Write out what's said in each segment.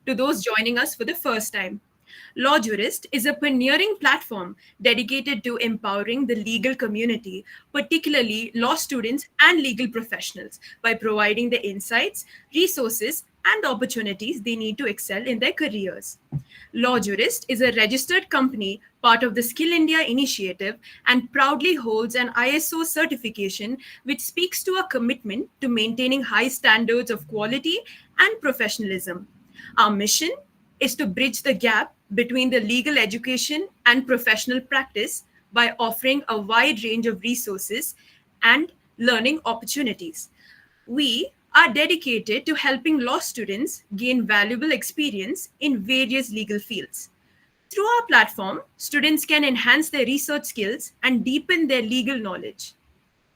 to those joining us for the first time. Law Jurist is a pioneering platform dedicated to empowering the legal community, particularly law students and legal professionals, by providing the insights, resources, and opportunities they need to excel in their careers. Law Jurist is a registered company, part of the Skill India initiative, and proudly holds an ISO certification which speaks to our commitment to maintaining high standards of quality and professionalism. Our mission is to bridge the gap between the legal education and professional practice by offering a wide range of resources and learning opportunities. We are dedicated to helping law students gain valuable experience in various legal fields. Through our platform, students can enhance their research skills and deepen their legal knowledge.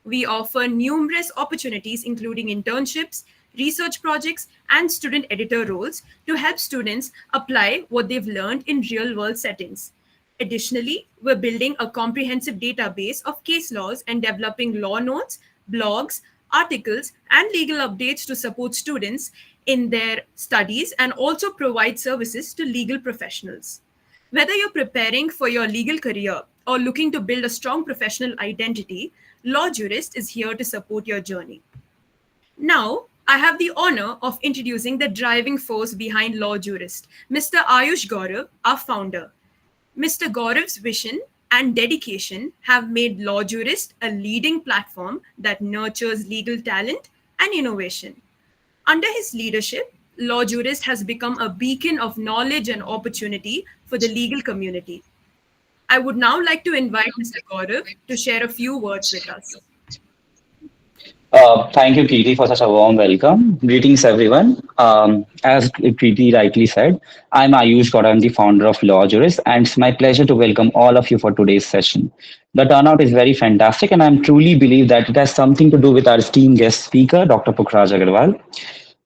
We offer numerous opportunities, including internships, research projects, and student editor roles to help students apply what they've learned in real world settings. Additionally, we're building a comprehensive database of case laws and developing law notes, blogs, articles, and legal updates to support students in their studies and also provide services to legal professionals. Whether you're preparing for your legal career or looking to build a strong professional identity, Law Jurist is here to support your journey. Now, I have the honor of introducing the driving force behind Law Jurist, Mr. Ayush Gaurav, our founder. Mr. Gaurav's vision and dedication have made Law Jurist a leading platform that nurtures legal talent and innovation. Under his leadership, Law Jurist has become a beacon of knowledge and opportunity for the legal community. I would now like to invite Mr. Gaurav to share a few words with us. Thank you, Preeti, for such a warm welcome. Greetings, everyone. As Preeti rightly said, I'm Ayush Gaurav, I'm the founder of Law Jurist, and it's my pleasure to welcome all of you for today's session. The turnout is very fantastic, and I truly believe that it has something to do with our esteemed guest speaker, Dr. PUKHRAJ Agarwal.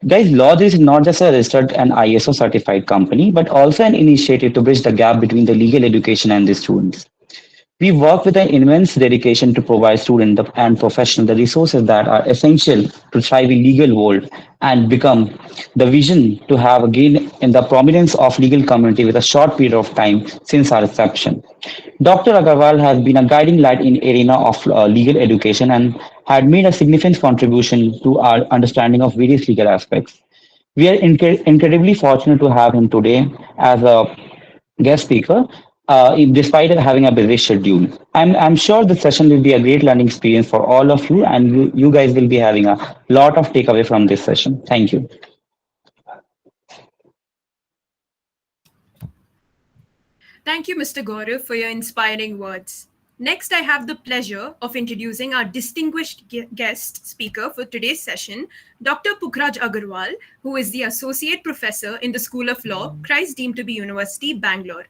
Guys, Law Jurist is not just a registered and ISO certified company, but also an initiative to bridge the gap between the legal education and the students. We work with an immense dedication to provide students and professionals the resources that are essential to thrive in legal world and become the vision to have a gain in the prominence of legal community with a short period of time since our inception. Dr. Agarwal has been a guiding light in arena of legal education and had made a significant contribution to our understanding of various legal aspects. We are incredibly fortunate to have him today as a guest speaker, despite having a busy schedule. I'm sure the session will be a great learning experience for all of you, and you guys will be having a lot of takeaway from this session. Thank you. Thank you, Mr. Gaurav, for your inspiring words. Next, I have the pleasure of introducing our distinguished guest speaker for today's session, Dr. PUKHRAJ Agarwal, who is the Associate Professor in the School of Law, Christ Deemed to be University, Bangalore.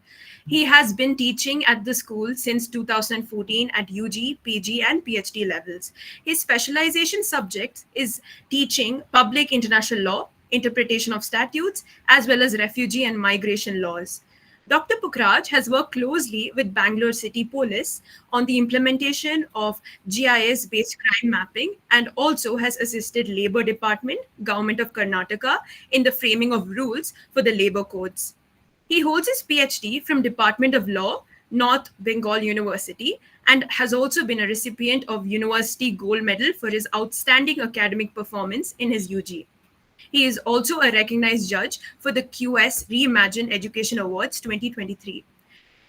He has been teaching at the school since 2014 at UG, PG, and PhD levels. His specialization subject is teaching public international law, interpretation of statutes, as well as refugee and migration laws. Dr. PUKHRAJ has worked closely with Bangalore City Police on the implementation of GIS-based crime mapping and also has assisted Labour Department, Government of Karnataka in the framing of rules for the labour codes. He holds his PhD from Department of Law, North Bengal University, and has also been a recipient of University Gold Medal for his outstanding academic performance in his UG. He is also a recognized judge for the QS Reimagine Education Awards 2023.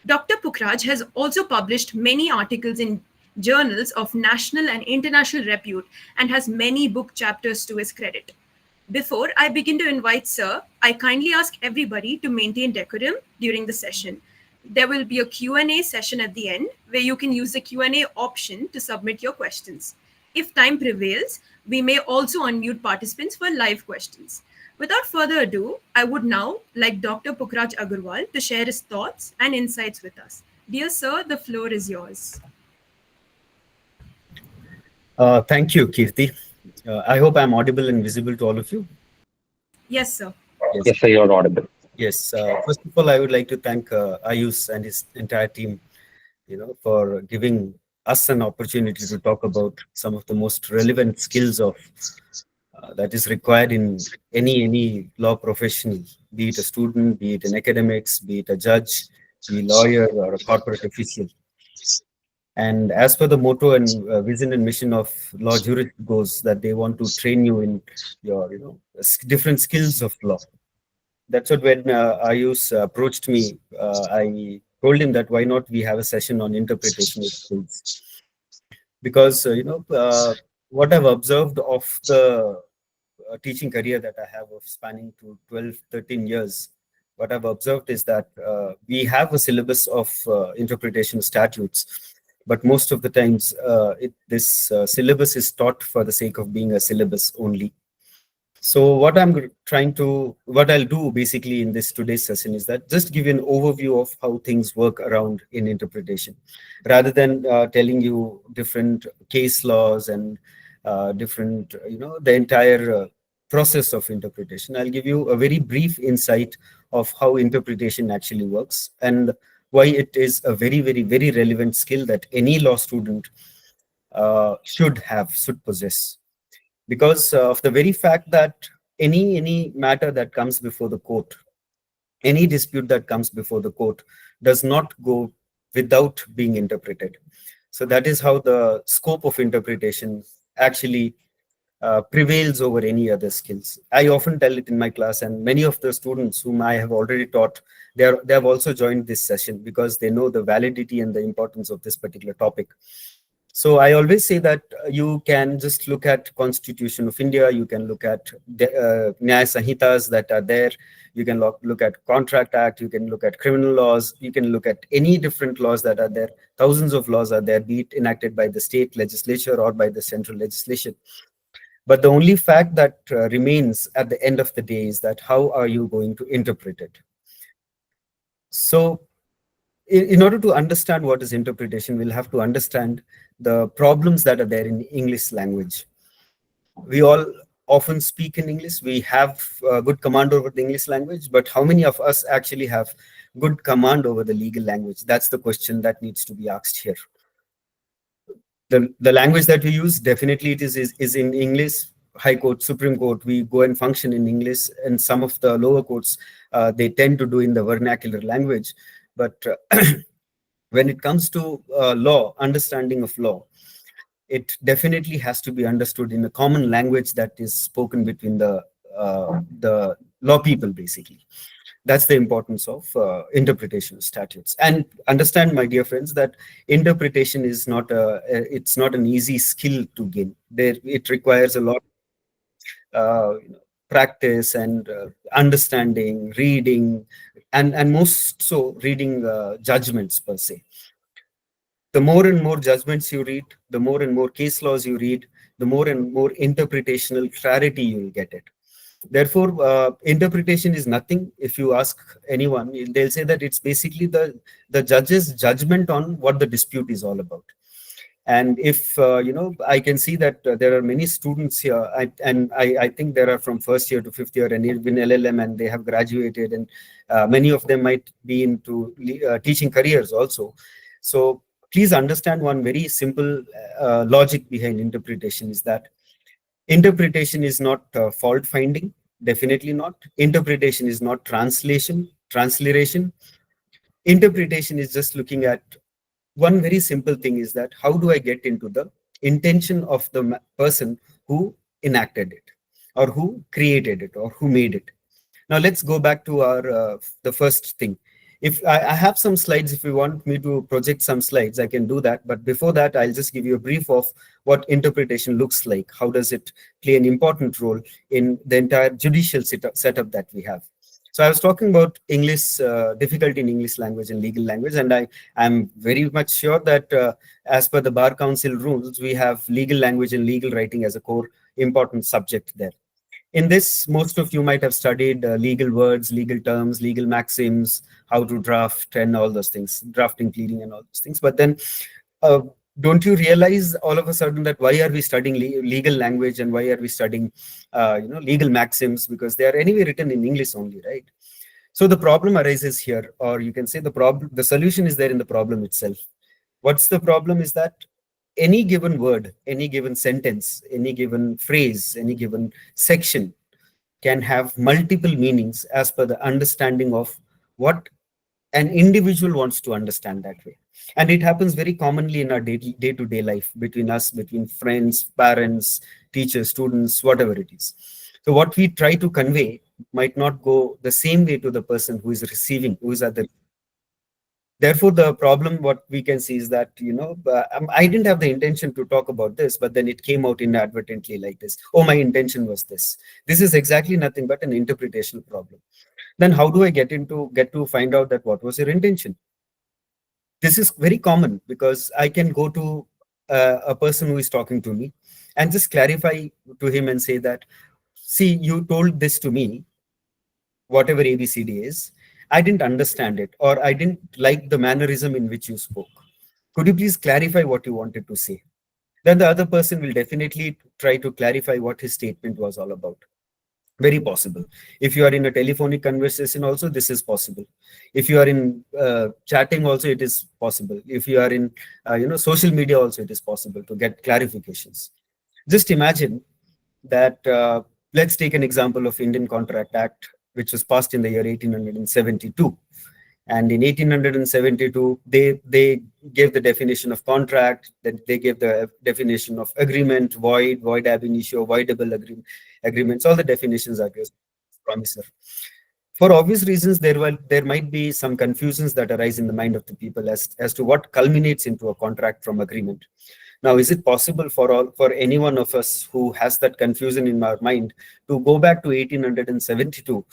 Dr. PUKHRAJ has also published many articles in journals of national and international repute and has many book chapters to his credit. Before I begin to invite Sir, I kindly ask everybody to maintain decorum during the session. There will be a Q&A session at the end where you can use the Q&A option to submit your questions. If time prevails, we may also unmute participants for live questions. Without further ado, I would now like Dr. PUKHRAJ Agarwal to share his thoughts and insights with us. Dear sir, the floor is yours. Thank you, Kirti. I hope I'm audible and visible to all of you. Yes, sir. Yes, sir, you're audible. Yes. First of all, I would like to thank Ayush and his entire team, for giving us an opportunity to talk about some of the most relevant skills of that is required in any law professional, be it a student, be it in academics, be it a judge, be a lawyer or a corporate official. And as per the motto and vision and mission of Law Jurist goes, that they want to train you in your, different skills of law. That's what when Ayush approached me, I told him that why not we have a session on interpretation skills, because what I've observed of the teaching career that I have of spanning to 12, 13 years, what I've observed is that we have a syllabus of interpretation statutes, but most of the times this syllabus is taught for the sake of being a syllabus only. So what I'll do basically in this today's session is that just give you an overview of how things work around in interpretation, rather than telling you different case laws and different, the entire process of interpretation. I'll give you a very brief insight of how interpretation actually works and why it is a very, very, very relevant skill that any law student should possess, because of the very fact that any matter that comes before the court, any dispute that comes before the court does not go without being interpreted. So that is how the scope of interpretation actually prevails over any other skills. I often tell it in my class, and many of the students whom I have already taught, they have also joined this session because they know the validity and the importance of this particular topic. So I always say that you can just look at Constitution of India, you can look at the Nyaya Sanhitas that are there, you can look at Contract Act, you can look at criminal laws, you can look at any different laws that are there. Thousands of laws are there, be it enacted by the state legislature or by the central legislation. But the only fact that remains at the end of the day is that how are you going to interpret it? So in order to understand what is interpretation, we'll have to understand the problems that are there in English language. We all often speak in English. We have good command over the English language, but how many of us actually have good command over the legal language? That's the question that needs to be asked here. The language that we use, definitely it is in English. High Court, Supreme Court, we go and function in English, and some of the lower courts, they tend to do in the vernacular language. But when it comes to law, understanding of law, it definitely has to be understood in a common language that is spoken between the law people, basically. That's the importance of interpretation of statutes. And understand, my dear friends, that interpretation is not it's not an easy skill to gain. It requires a lot of practice and understanding, reading, and most so reading judgments per se. The more and more judgments you read, the more and more case laws you read, the more and more interpretational clarity you will get it. Therefore, interpretation is nothing. If you ask anyone, they'll say that it's basically the judge's judgment on what the dispute is all about. And if, I can see that there are many students here, and I think there are from first year to fifth year and even LLM, and they have graduated, and many of them might be into teaching careers also. So please understand one very simple logic behind interpretation is that interpretation is not fault finding, definitely not. Interpretation is not translation. Interpretation is just looking at one very simple thing, is that how do I get into the intention of the person who enacted it, or who created it, or who made it. Now let's go back to our the first thing. If I have some slides, if you want me to project some slides, I can do that. But before that, I'll just give you a brief of what interpretation looks like. How does it play an important role in the entire judicial setup that we have? So I was talking about English, difficulty in English language and legal language. And I'm very much sure that as per the Bar Council rules, we have legal language and legal writing as a core important subject there. In this, most of you might have studied legal words, legal terms, legal maxims, how to draft, and all those things, drafting, pleading, and all those things. But then don't you realize all of a sudden that why are we studying legal language, and why are we studying legal maxims? Because they are anyway written in English only, right? So the problem arises here, or you can say the solution is there in the problem itself. What's the problem is that any given word, any given sentence, any given phrase, any given section can have multiple meanings as per the understanding of what an individual wants to understand that way. And it happens very commonly in our day-to-day life, between us, between friends, parents, teachers, students, whatever it is. So what we try to convey might not go the same way to the person who is receiving, who is at the. Therefore, the problem, what we can see is that, I didn't have the intention to talk about this, but then it came out inadvertently like this. Oh, my intention was this. This is exactly nothing but an interpretational problem. Then how do I get to find out that what was your intention? This is very common, because I can go to a person who is talking to me and just clarify to him and say that, see, you told this to me, whatever ABCD is, I didn't understand it, or I didn't like the mannerism in which you spoke. Could you please clarify what you wanted to say? Then the other person will definitely try to clarify what his statement was all about. Very possible. If you are in a telephonic conversation also, this is possible. If you are in chatting also, it is possible. If you are in social media also, it is possible to get clarifications. Just imagine that, let's take an example of Indian Contract Act, which was passed in the year 1872. And in 1872, they gave the definition of contract, then they gave the definition of agreement, void ab initio, voidable agreements, all the definitions are used. Promisor. For obvious reasons, there might be some confusions that arise in the mind of the people as to what culminates into a contract from agreement. Now, is it possible for any one of us who has that confusion in our mind to go back to 1872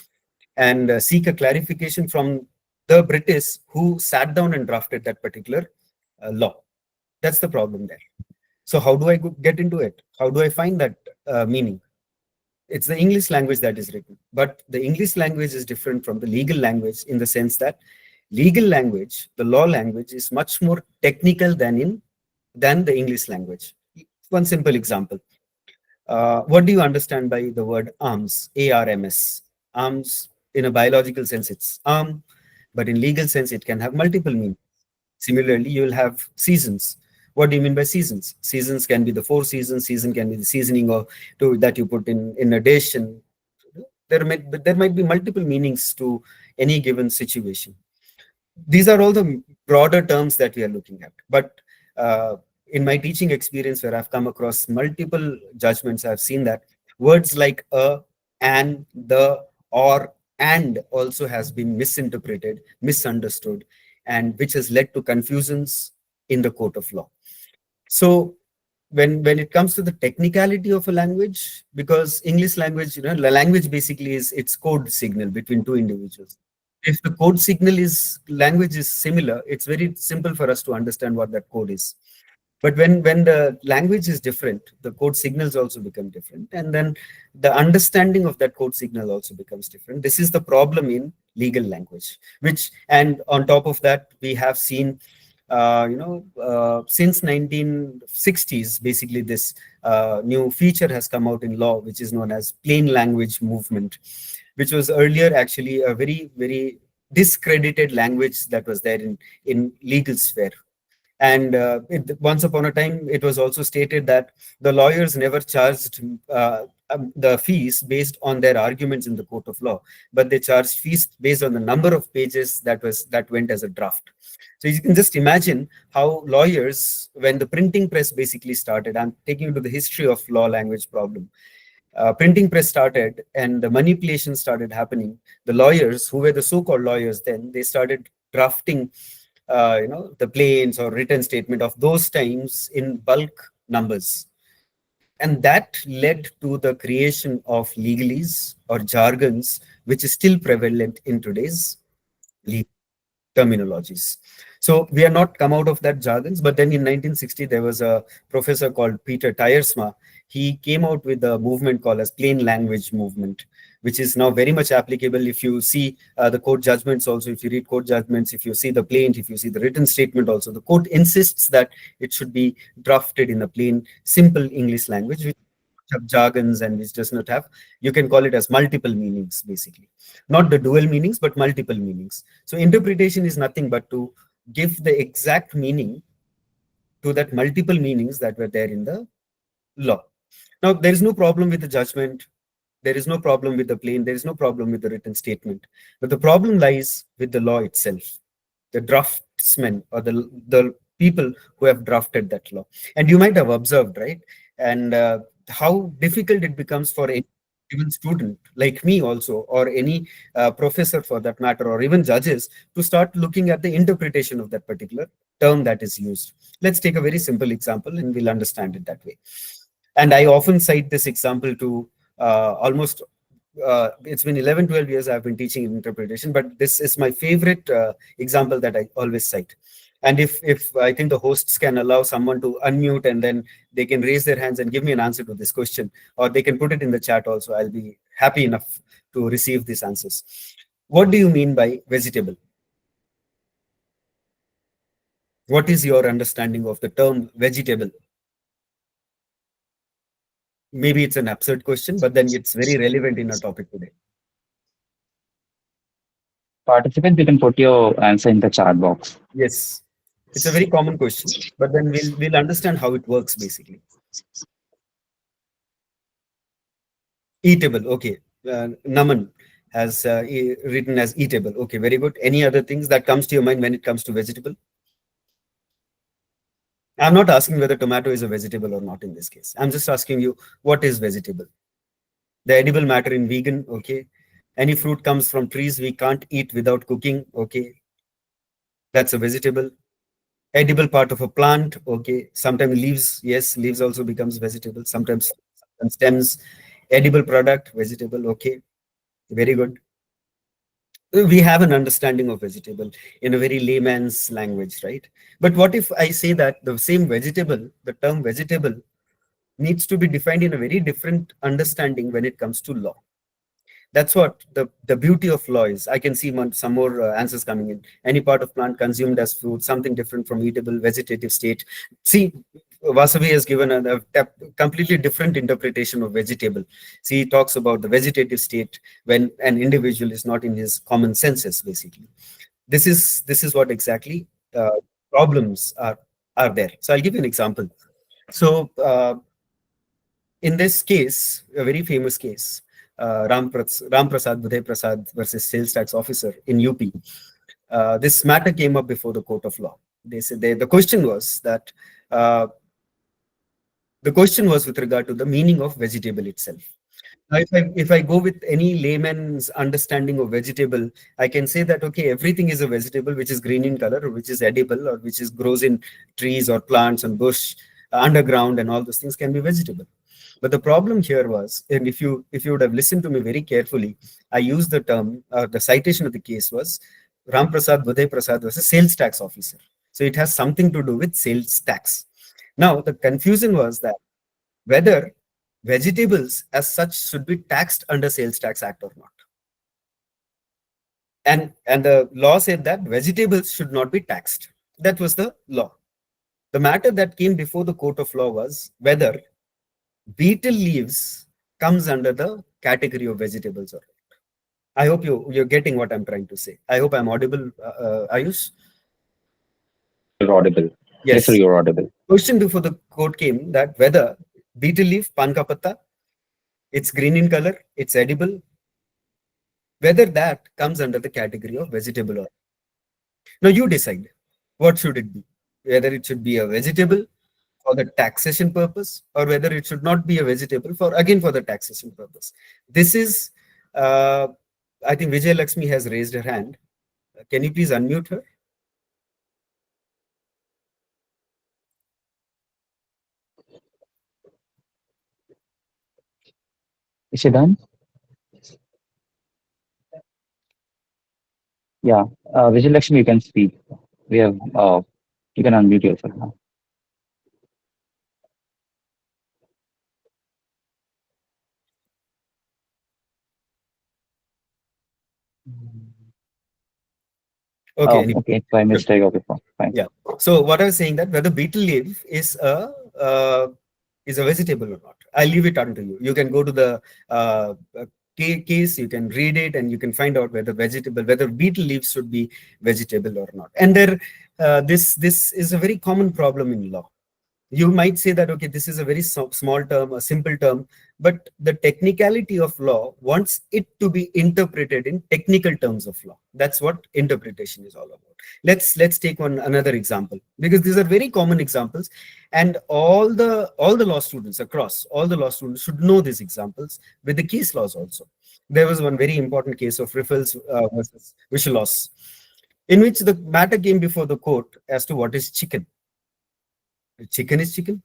and seek a clarification from the British who sat down and drafted that particular law? That's the problem there. So how do I get into it? How do I find that meaning? It's the English language that is written, but the English language is different from the legal language in the sense that legal language, the law language, is much more technical than the English language. One simple example. What do you understand by the word arms? ARMS. Arms, in a biological sense, it's arm, but in legal sense, it can have multiple meanings. Similarly, you will have seasons. What do you mean by seasons? Seasons can be the 4 seasons. Season can be the seasoning that you put in a dish. And there might be multiple meanings to any given situation. These are all the broader terms that we are looking at. But in my teaching experience, where I've come across multiple judgments, I've seen that words like an, the, or, and also has been misinterpreted, misunderstood, and which has led to confusions in the court of law. So when it comes to the technicality of a language, because English language, the language basically is its code signal between two individuals. If the code signal language is similar, it's very simple for us to understand what that code is. But when the language is different, the code signals also become different. And then the understanding of that code signal also becomes different. This is the problem in legal language, and on top of that, we have seen, since 1960s, basically this new feature has come out in law, which is known as plain language movement, which was earlier actually a very, very discredited language that was there in legal sphere. And once upon a time, it was also stated that the lawyers never charged the fees based on their arguments in the court of law, but they charged fees based on the number of pages that went as a draft. So you can just imagine how lawyers, when the printing press basically started, I'm taking you to the history of law language problem. Printing press started and the manipulation started happening. The lawyers, who were the so-called lawyers then, they started drafting the plains or written statement of those times in bulk numbers. And that led to the creation of legalese or jargons, which is still prevalent in today's legal terminologies. So we are not come out of that jargons, but then in 1960, there was a professor called Peter Tyersma. He came out with a movement called as plain language movement, which is now very much applicable. If you see the court judgments also, if you read court judgments, if you see the plaint, if you see the written statement also, the court insists that it should be drafted in a plain, simple English language, which have jargons and which does not have, you can call it as multiple meanings, basically. Not the dual meanings, but multiple meanings. So interpretation is nothing but to give the exact meaning to that multiple meanings that were there in the law. Now, there is no problem with the judgment. There is no problem with the plain. There is no problem with the written statement. But the problem lies with the law itself, the draftsmen or the people who have drafted that law. And you might have observed, right? And how difficult it becomes for any even student like me also, or any professor for that matter, or even judges, to start looking at the interpretation of that particular term that is used. Let's take a very simple example and we'll understand it that way. And I often cite this example to almost, it's been 11, 12 years I've been teaching interpretation, but this is my favorite example that I always cite. And if I think the hosts can allow someone to unmute and then they can raise their hands and give me an answer to this question, or they can put it in the chat also, I'll be happy enough to receive these answers. What do you mean by vegetable? What is your understanding of the term vegetable? Maybe it's an absurd question, but then it's very relevant in our topic today. Participants, you can put your answer in the chat box. Yes, it's a very common question, but then we'll understand how it works basically. Eatable, okay. Naman has written as eatable. Okay, very good. Any other things that comes to your mind when it comes to vegetable? I'm not asking whether tomato is a vegetable or not in this case. I'm just asking you, what is vegetable? The edible matter in vegan, okay. Any fruit comes from trees we can't eat without cooking, okay. That's a vegetable. Edible part of a plant, okay. Sometimes leaves, yes, leaves also becomes vegetable. Sometimes stems. Edible product, vegetable, okay. Very good. We have an understanding of vegetable in a very layman's language, right? But what if I say that the same vegetable, the term vegetable, needs to be defined in a very different understanding when it comes to law? That's what the beauty of law is. I can see some more answers coming in. Any part of plant consumed as food, something different from eatable, vegetative state. See, Vasavi has given a completely different interpretation of vegetable. See, he talks about the vegetative state when an individual is not in his common senses, basically. This is what exactly problems are there. So I'll give you an example. So in this case, a very famous case, Ram Prasad, Budhay Prasad versus sales tax officer in UP. This matter came up before the court of law. They said the question was that the question was with regard to the meaning of vegetable itself. Now, if I go with any layman's understanding of vegetable, I can say that, okay, everything is a vegetable which is green in color, or which is edible, or which is grows in trees or plants and bush, underground, and all those things can be vegetable. But the problem here was, and if you would have listened to me very carefully, I used the term, the citation of the case was Ram Prasad, Budhay Prasad was a sales tax officer. So it has something to do with sales tax. Now, the confusion was that whether vegetables as such should be taxed under Sales Tax Act or not. And the law said that vegetables should not be taxed. That was the law. The matter that came before the court of law was whether betel leaves comes under the category of vegetables or not. I hope you're getting what I'm trying to say. I hope I'm audible, Ayush. You're audible. Yes, sir, you're audible. Question before the court came that whether betel leaf, pan ka patta, it's green in color, it's edible, whether that comes under the category of vegetable or not. Now you decide, what should it be? Whether it should be a vegetable for the taxation purpose, or whether it should not be a vegetable for the taxation purpose. This is, I think Vijay Lakshmi has raised her hand. Can you please unmute her? Is she done? Yeah, Vijay Lakshmi, you can speak. We have, you can unmute yourself now. Okay. Oh, okay, by mistake. Okay, fine. Yeah. So what I was saying that whether betel leaf is a vegetable or not, I'll leave it unto you. You can go to the case, you can read it, and you can find out whether betel leaves should be vegetable or not. And there, this is a very common problem in law. You might say that, okay, this is a very small term, a simple term, but the technicality of law wants it to be interpreted in technical terms of law. That's what interpretation is all about. Let's take another example, because these are very common examples, and all the law students across, all the law students should know these examples with the case laws also. There was one very important case of Riffles versus Wishalos, in which the matter came before the court as to what is chicken. Chicken is chicken.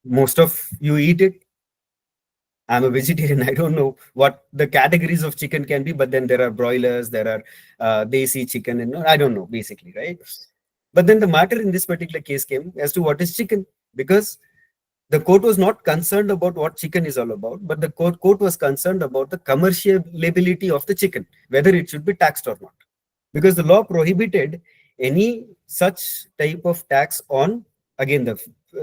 Most of you eat it. I'm a vegetarian. I don't know what the categories of chicken can be, but then there are broilers, there are desi chicken, and I don't know, basically, right? But then the matter in this particular case came as to what is chicken, because the court was not concerned about what chicken is all about, but the court was concerned about the commercialability of the chicken, whether it should be taxed or not, because the law prohibited any such type of tax on, again,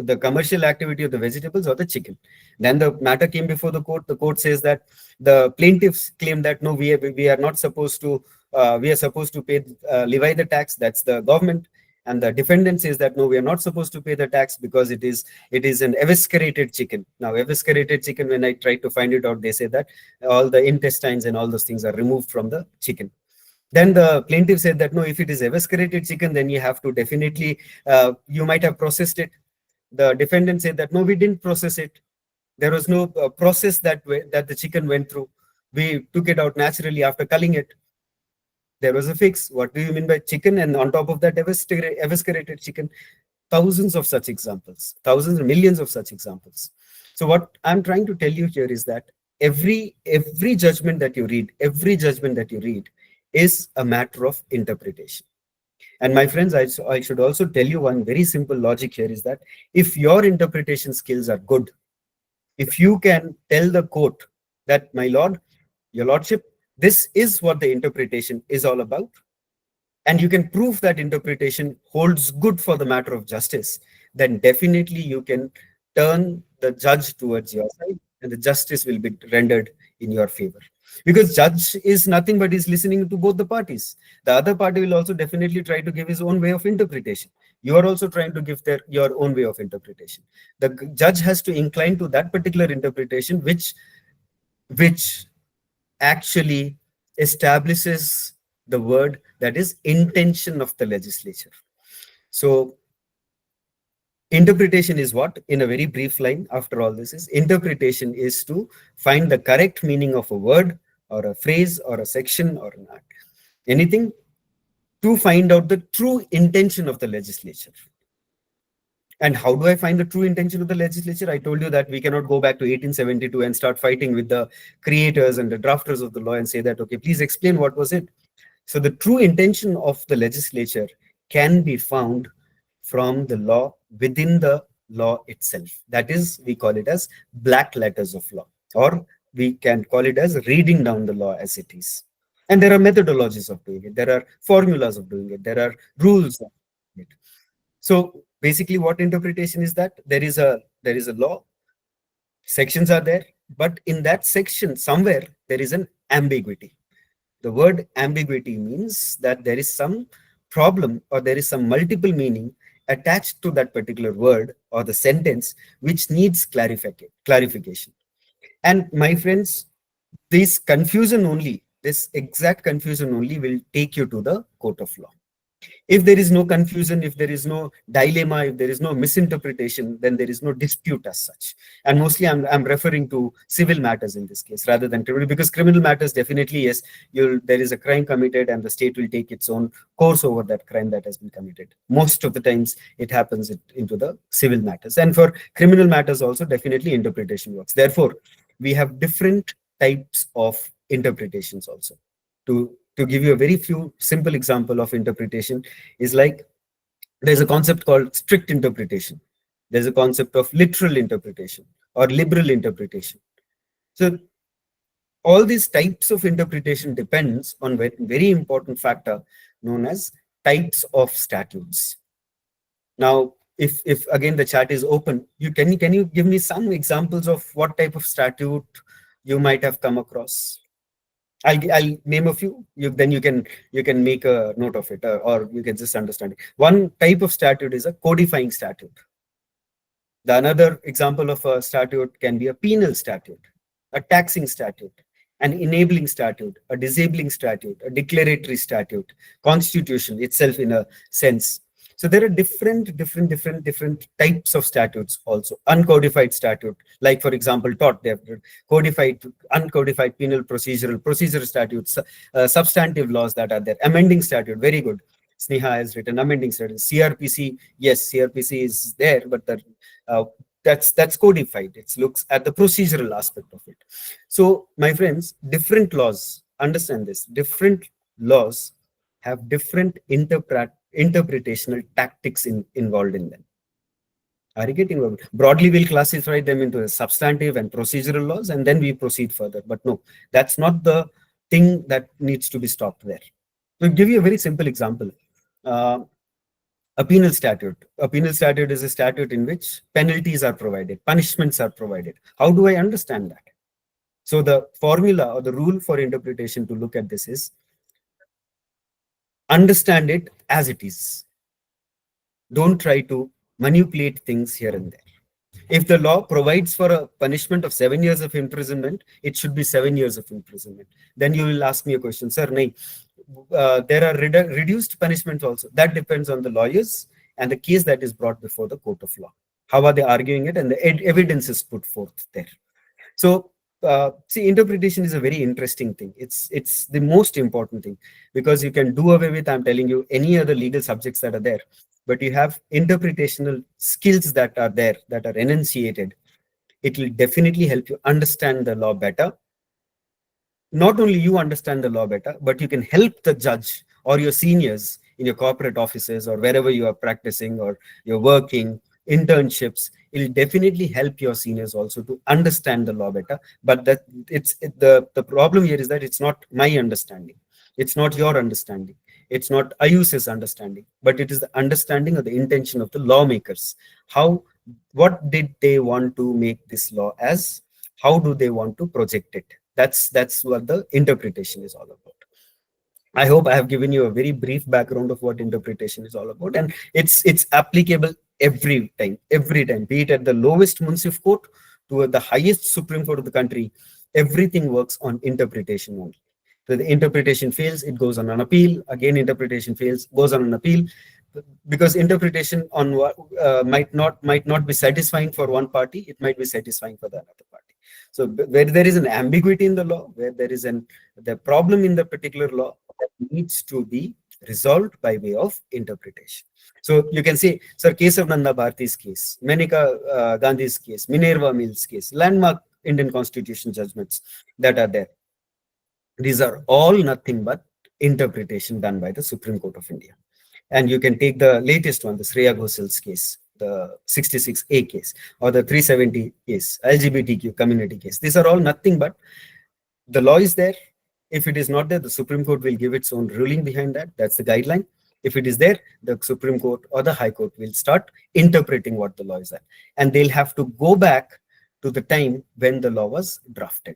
the commercial activity of the vegetables or the chicken. Then the matter came before the court. The court says that the plaintiffs claim that no, we are not supposed to, we are supposed to pay levy the tax. That's the government. And the defendant says that no, we are not supposed to pay the tax because it is an eviscerated chicken. Now, eviscerated chicken, when I tried to find it out, they say that all the intestines and all those things are removed from the chicken. Then the plaintiff said that no, if it is eviscerated chicken, then you have to definitely, you might have processed it. The defendant said that no, we didn't process it. There was no process that the chicken went through. We took it out naturally after culling it. There was a fix. What do you mean by chicken? And on top of that, eviscerated chicken. Thousands of such examples, thousands and millions of such examples. So what I'm trying to tell you here is that every judgment that you read, is a matter of interpretation. And my friends, I should also tell you one very simple logic here is that if your interpretation skills are good, if you can tell the court that, my lord, your lordship, this is what the interpretation is all about, and you can prove that interpretation holds good for the matter of justice, then definitely you can turn the judge towards your side and the justice will be rendered in your favor. Because judge is nothing but is listening to both the parties. The other party will also definitely try to give his own way of interpretation. You are also trying to give your own way of interpretation. The judge has to incline to that particular interpretation which actually establishes the word that is intention of the legislature. So interpretation is what? In a very brief line, after all this, is interpretation is to find the correct meaning of a word or a phrase or a section or an act, anything, to find out the true intention of the legislature. And how do I find the true intention of the legislature? I told you that we cannot go back to 1872 and start fighting with the creators and the drafters of the law and say that, okay, please explain what was it. So the true intention of the legislature can be found from the law, within the law itself. That is, we call it as black letters of law, or we can call it as reading down the law as it is. And there are methodologies of doing it. There are formulas of doing it. There are rules of doing it. So basically what interpretation is that there is a law, sections are there, but in that section somewhere there is an ambiguity. The word ambiguity means that there is some problem or there is some multiple meaning attached to that particular word or the sentence which needs clarification. And my friends, this exact confusion only will take you to the court of law. If there is no confusion, if there is no dilemma, if there is no misinterpretation, then there is no dispute as such. And mostly I'm referring to civil matters in this case rather than criminal, because criminal matters definitely, yes, there is a crime committed and the state will take its own course over that crime that has been committed. Most of the times it happens into the civil matters. And for criminal matters also, definitely interpretation works. Therefore, we have different types of interpretations also. To give you a very few simple example of interpretation is like, there's a concept called strict interpretation. There's a concept of literal interpretation or liberal interpretation. So all these types of interpretation depends on a very important factor known as types of statutes. Now, if again the chat is open, can you give me some examples of what type of statute you might have come across? I'll name a few. Then you can make a note of it, or you can just understand it. One type of statute is a codifying statute. The another example of a statute can be a penal statute, a taxing statute, an enabling statute, a disabling statute, a declaratory statute, constitution itself in a sense. So there are different types of statutes also. Uncodified statute, like for example, tort, they have codified, uncodified penal procedure statutes, substantive laws that are there. Amending statute, very good. Sneha has written amending statute. CRPC, yes, CRPC is there, but uh, that's codified. It looks at the procedural aspect of it. So, my friends, different laws, understand this, different laws have different interpretational tactics involved in them. Are you getting what? Broadly, we'll classify them into substantive and procedural laws, and then we proceed further. But no, that's not the thing that needs to be stopped there. To give you a very simple example, a penal statute. A penal statute is a statute in which penalties are provided, punishments are provided. How do I understand that? So the formula or the rule for interpretation to look at this is understand it as it is. Don't try to manipulate things here and there. If the law provides for a punishment of 7 years of imprisonment, it should be 7 years of imprisonment. Then you will ask me a question, sir, there are reduced punishments also. That depends on the lawyers and the case that is brought before the court of law. How are they arguing it? And the evidence is put forth there. So, see, interpretation is a very interesting thing. It's the most important thing, because you can do away with, I'm telling you, any other legal subjects that are there, but you have interpretational skills that are there, that are enunciated. It will definitely help you understand the law better. Not only you understand the law better, but you can help the judge or your seniors in your corporate offices or wherever you are practicing or you're working, internships. It will definitely help your seniors also to understand the law better. But the problem here is that it's not my understanding. It's not your understanding. It's not Ayush's understanding, but it is the understanding of the intention of the lawmakers. What did they want to make this law as? How do they want to project it? That's what the interpretation is all about. I hope I have given you a very brief background of what interpretation is all about, and it's applicable every time, be it at the lowest municipal court to the highest Supreme Court of the country. Everything works on interpretation only. So the interpretation fails, it goes on an appeal. Again, interpretation fails, goes on an appeal, because interpretation on might not be satisfying for one party. It might be satisfying for the other party. So where there is an ambiguity in the law, where there is the problem in the particular law, that needs to be resolved by way of interpretation. So you can say, Sir, Kesav Nanda Bharati's case, Maneka Gandhi's case, Minerva Mill's case, landmark Indian constitution judgments that are there. These are all nothing but interpretation done by the Supreme Court of India. And you can take the latest one, the Shreya Ghosal's case, the 66A case, or the 370 case, LGBTQ community case. These are all nothing but the law is there. If it is not there, the Supreme Court will give its own ruling behind that. That's the guideline. If it is there, the Supreme Court or the High Court will start interpreting what the law is at. And they'll have to go back to the time when the law was drafted.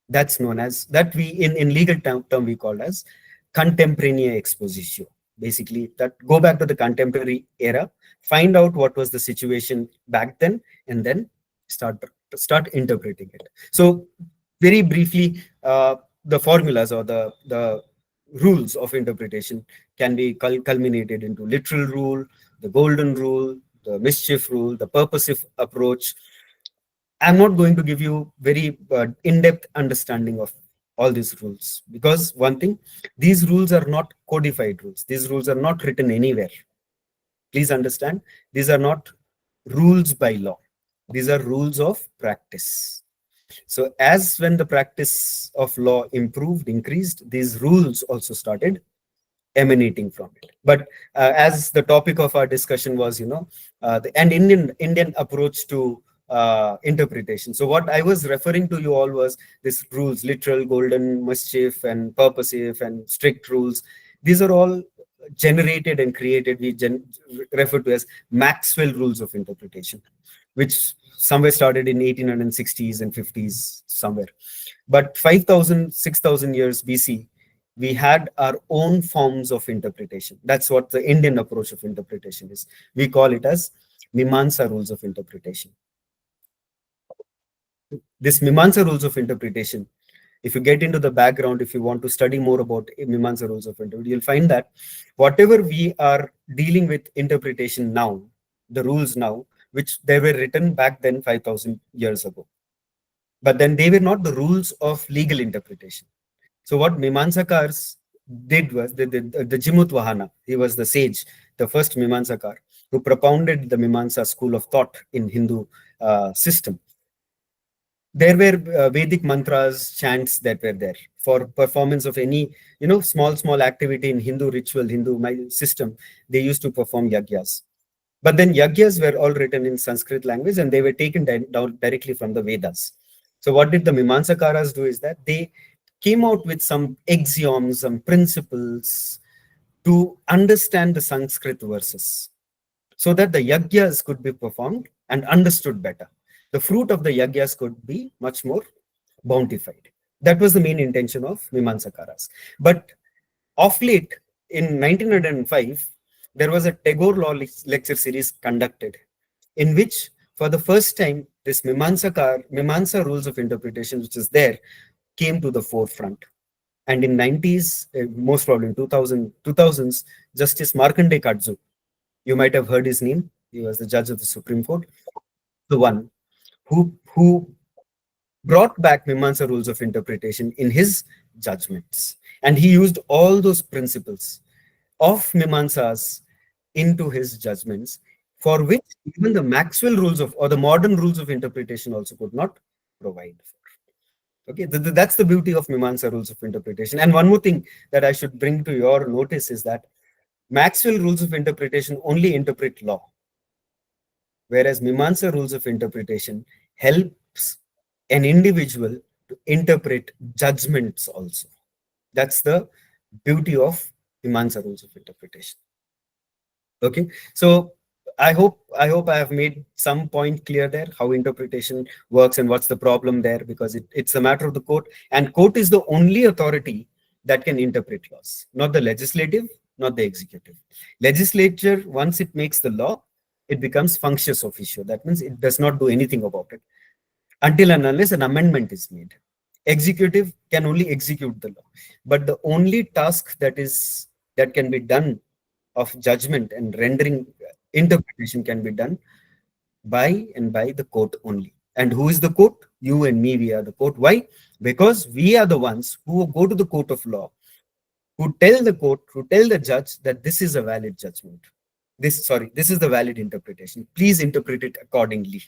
That's known as, that we in legal term we call as contemporaneous expositio. Basically, that go back to the contemporary era, find out what was the situation back then, and then start interpreting it. So very briefly, the formulas or the rules of interpretation can be culminated into literal rule, the golden rule, the mischief rule, the purposive approach. I'm not going to give you very in-depth understanding of all these rules, because one thing, these rules are not codified rules. These rules are not written anywhere. Please understand, these are not rules by law. These are rules of practice. So as when the practice of law improved, increased, these rules also started emanating from it. But as the topic of our discussion was, the Indian approach to interpretation. So what I was referring to you all was this rules, literal, golden, mischief, and purposive, and strict rules. These are all generated and created, we refer to as Maxwell rules of interpretation, which somewhere started in 1860s and 50s somewhere. But 5,000, 6,000 years BC, we had our own forms of interpretation. That's what the Indian approach of interpretation is. We call it as Mimamsa rules of interpretation. This Mimamsa rules of interpretation, if you get into the background, if you want to study more about Mimamsa rules of interpretation, you'll find that whatever we are dealing with interpretation now, the rules now, which they were written back then 5,000 years ago. But then they were not the rules of legal interpretation. So what Mimamsakars did was, the Jimut Vahana, he was the sage, the first Mimamsakar, who propounded the Mimamsa school of thought in Hindu system. There were Vedic mantras, chants that were there for performance of any, small activity in Hindu ritual, Hindu system. They used to perform yagyas. But then yagyas were all written in Sanskrit language and they were taken down directly from the Vedas. So what did the Mimamsakaras do is that they came out with some axioms, some principles to understand the Sanskrit verses so that the yagyas could be performed and understood better. The fruit of the yagyas could be much more bountified. That was the main intention of Mimamsakaras. But of late, in 1905, there was a Tagore Law lecture series conducted, in which, for the first time, this Mimamsa rules of interpretation, which is there, came to the forefront. And in 90s, most probably in 2000s, Justice Markandeya Kadzu, you might have heard his name. He was the judge of the Supreme Court, the one who brought back Mimamsa rules of interpretation in his judgments. And he used all those principles of Mimamsas into his judgments, for which even the Maxwell rules or the modern rules of interpretation also could not provide for. Okay, that's the beauty of Mimamsa rules of interpretation. And one more thing that I should bring to your notice is that Maxwell rules of interpretation only interpret law, whereas Mimamsa rules of interpretation helps an individual to interpret judgments also. That's the beauty of Mimamsa rules of interpretation. Okay, so I hope I have made some point clear there, how interpretation works and what's the problem there, because it's a matter of the court, and court is the only authority that can interpret laws, not the legislative, not the executive. Legislature, once it makes the law, it becomes functious officio. That means it does not do anything about it until and unless an amendment is made. Executive can only execute the law, but the only task that can be done of judgment and rendering interpretation can be done by the court only. And who is the court? You and me, we are the court. Why? Because we are the ones who go to the court of law, who tell the judge that this is a valid judgment. This is the valid interpretation. Please interpret it accordingly.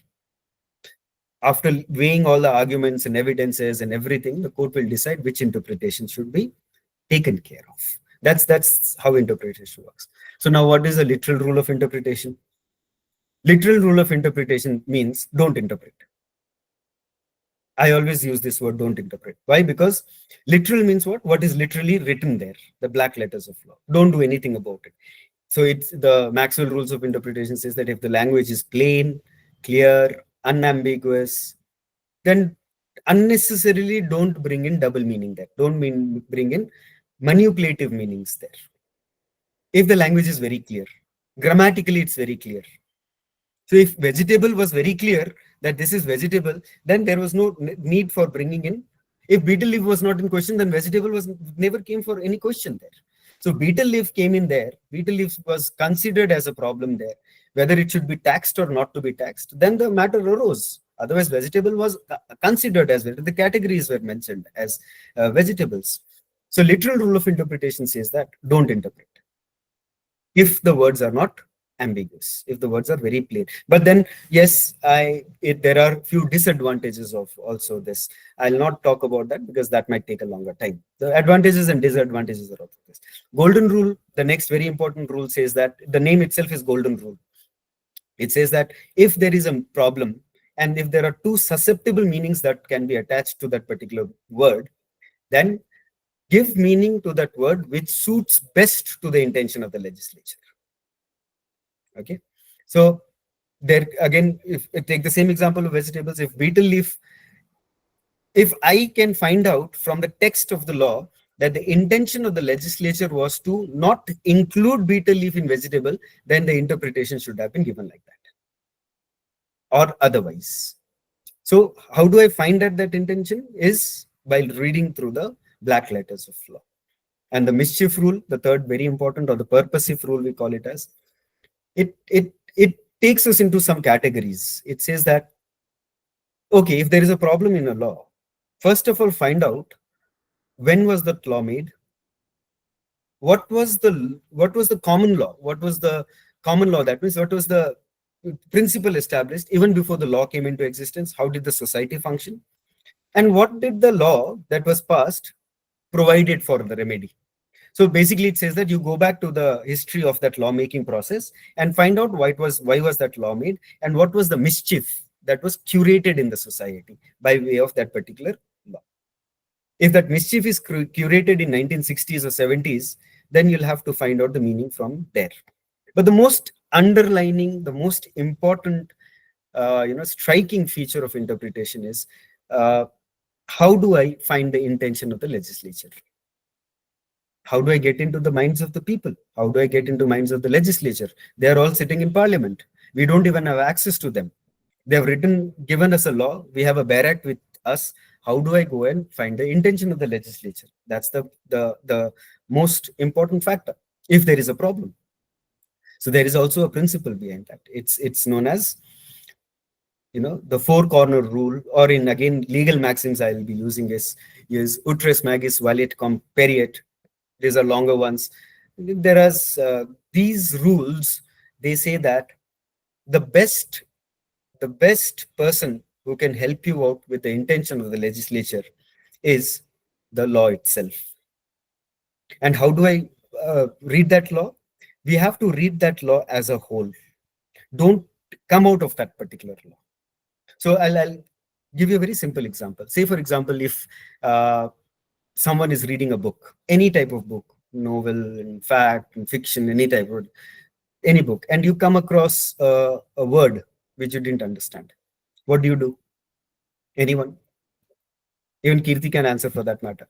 After weighing all the arguments and evidences and everything, the court will decide which interpretation should be taken care of. That's how interpretation works. So now, what is the literal rule of interpretation? Literal rule of interpretation means don't interpret. I always use this word, don't interpret. Why? Because literal means what? What is literally written there, the black letters of law. Don't do anything about it. So it's the Maxwell rules of interpretation says that if the language is plain, clear, unambiguous, then unnecessarily don't bring in double meaning there. Don't bring in manipulative meanings there. If the language is very clear, grammatically it's very clear. So if vegetable was very clear that this is vegetable, then there was no need for bringing in. If betel leaf was not in question, then vegetable never came for any question there. So betel leaf came in there. Betel leaf was considered as a problem there, whether it should be taxed or not to be taxed. Then the matter arose. Otherwise, vegetable was considered as well. The categories were mentioned as vegetables. So literal rule of interpretation says that don't interpret if the words are not ambiguous, if the words are very plain. But then, yes, there are few disadvantages of also this. I'll not talk about that because that might take a longer time. The advantages and disadvantages are of this. Golden rule, the next very important rule, says that the name itself is golden rule. It says that if there is a problem and if there are two susceptible meanings that can be attached to that particular word, then give meaning to that word which suits best to the intention of the legislature. Okay, so there again, if take the same example of vegetables, if betel leaf, if I can find out from the text of the law that the intention of the legislature was to not include betel leaf in vegetable, then the interpretation should have been given like that. or otherwise. So how do I find out that intention? Is by reading through the black letters of law. And the mischief rule, the third very important, or the purposive rule we call it as, it takes us into some categories. It says that, okay, if there is a problem in a law, first of all, find out when was that law made, what was the common law, what was the common law, that means what was the principle established even before the law came into existence, how did the society function, and what did the law that was passed provided for the remedy. So basically it says that you go back to the history of that lawmaking process and find out why was that law made, and what was the mischief that was curated in the society by way of that particular law. If that mischief is curated in 1960s or 70s, then you'll have to find out the meaning from there. But the most underlining, the most important, striking feature of interpretation is, how do I find the intention of the legislature? How do I get into the minds of the people? How do I get into minds of the legislature? They are all sitting in parliament. We don't even have access to them. They have given us a law. We have a barrack with us. How do I go and find the intention of the legislature? That's the most important factor if there is a problem. So there is also a principle behind that. It's known as, the four corner rule, or in again legal maxims I will be using is utres magis valeat comperiet. These are longer ones. There are these rules. They say that the best person who can help you out with the intention of the legislature is the law itself. And how do I read that law? We have to read that law as a whole. Don't come out of that particular law. So I'll give you a very simple example. Say, for example, if someone is reading a book, any type of book, novel, in fact, in fiction, any type of, any book, and you come across a word which you didn't understand, what do? Anyone? Even Kirti can answer for that matter.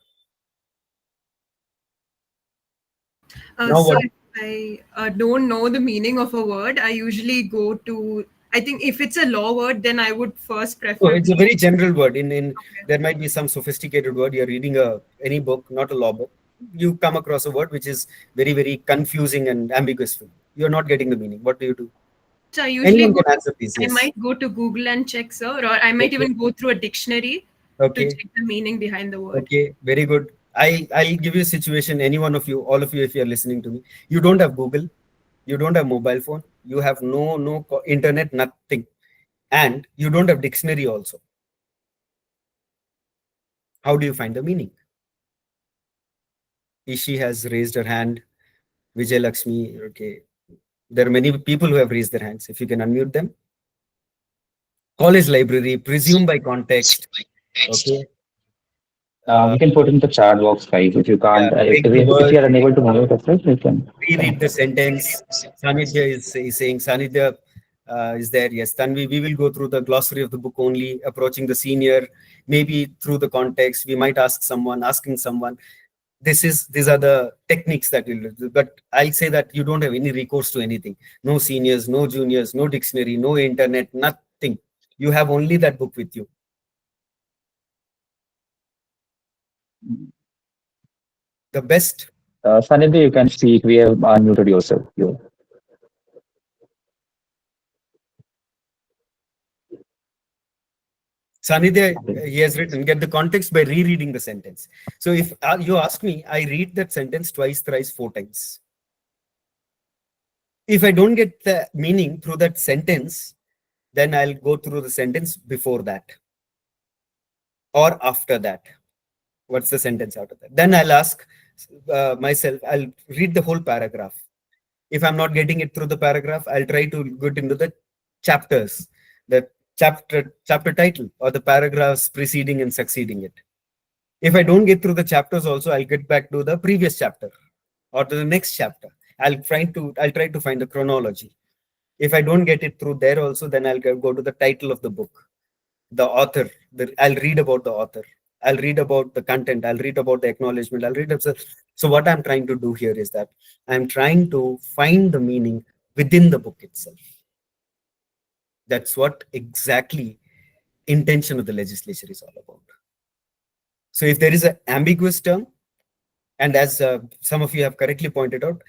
So if I don't know the meaning of a word, I usually go to, I think if it's a law word, then I would first prefer. Oh, it's a very general word. There might be some sophisticated word. You're reading any book, not a law book. You come across a word which is very, very confusing and ambiguous. You're not getting the meaning. What do? So I usually I might go to Google and check, sir, or I might even go through a dictionary to check the meaning behind the word. Okay, very good. I'll give you a situation, any one of you, all of you, if you're listening to me, you don't have Google, you don't have mobile phone, you have no internet, nothing, and you don't have dictionary also. How do you find the meaning? Ishi has raised her hand. Vijay Lakshmi, okay. There are many people who have raised their hands. If you can unmute them. College library, presume by context. Okay. We can put in the chat box, guys. If you can't, if you are unable to move it, you can reread the sentence. Sanidhya is saying, Sanidhya is there. Yes, Tanvi, we will go through the glossary of the book only, approaching the senior, maybe through the context. We might asking someone. These are the techniques that we'll do. But I'll say that you don't have any recourse to anything. No seniors, no juniors, no dictionary, no internet, nothing. You have only that book with you. The best. Sanidhya, you can speak. We have unmuted yourself. Sanidhya, he has written, get the context by rereading the sentence. So if you ask me, I read that sentence twice, thrice, 4 times. If I don't get the meaning through that sentence, then I'll go through the sentence before that or after that. What's the sentence out of that? Then I'll ask myself, I'll read the whole paragraph. If I'm not getting it through the paragraph, I'll try to get into the chapters, the chapter title or the paragraphs preceding and succeeding it. If I don't get through the chapters also, I'll get back to the previous chapter or to the next chapter. I'll try to find the chronology. If I don't get it through there also, then I'll go to the title of the book, the author. I'll read about the author. I'll read about the content. I'll read about the acknowledgement. I'll read about. So what I'm trying to do here is that I'm trying to find the meaning within the book itself. That's what exactly intention of the legislature is all about. So if there is an ambiguous term, and as some of you have correctly pointed out,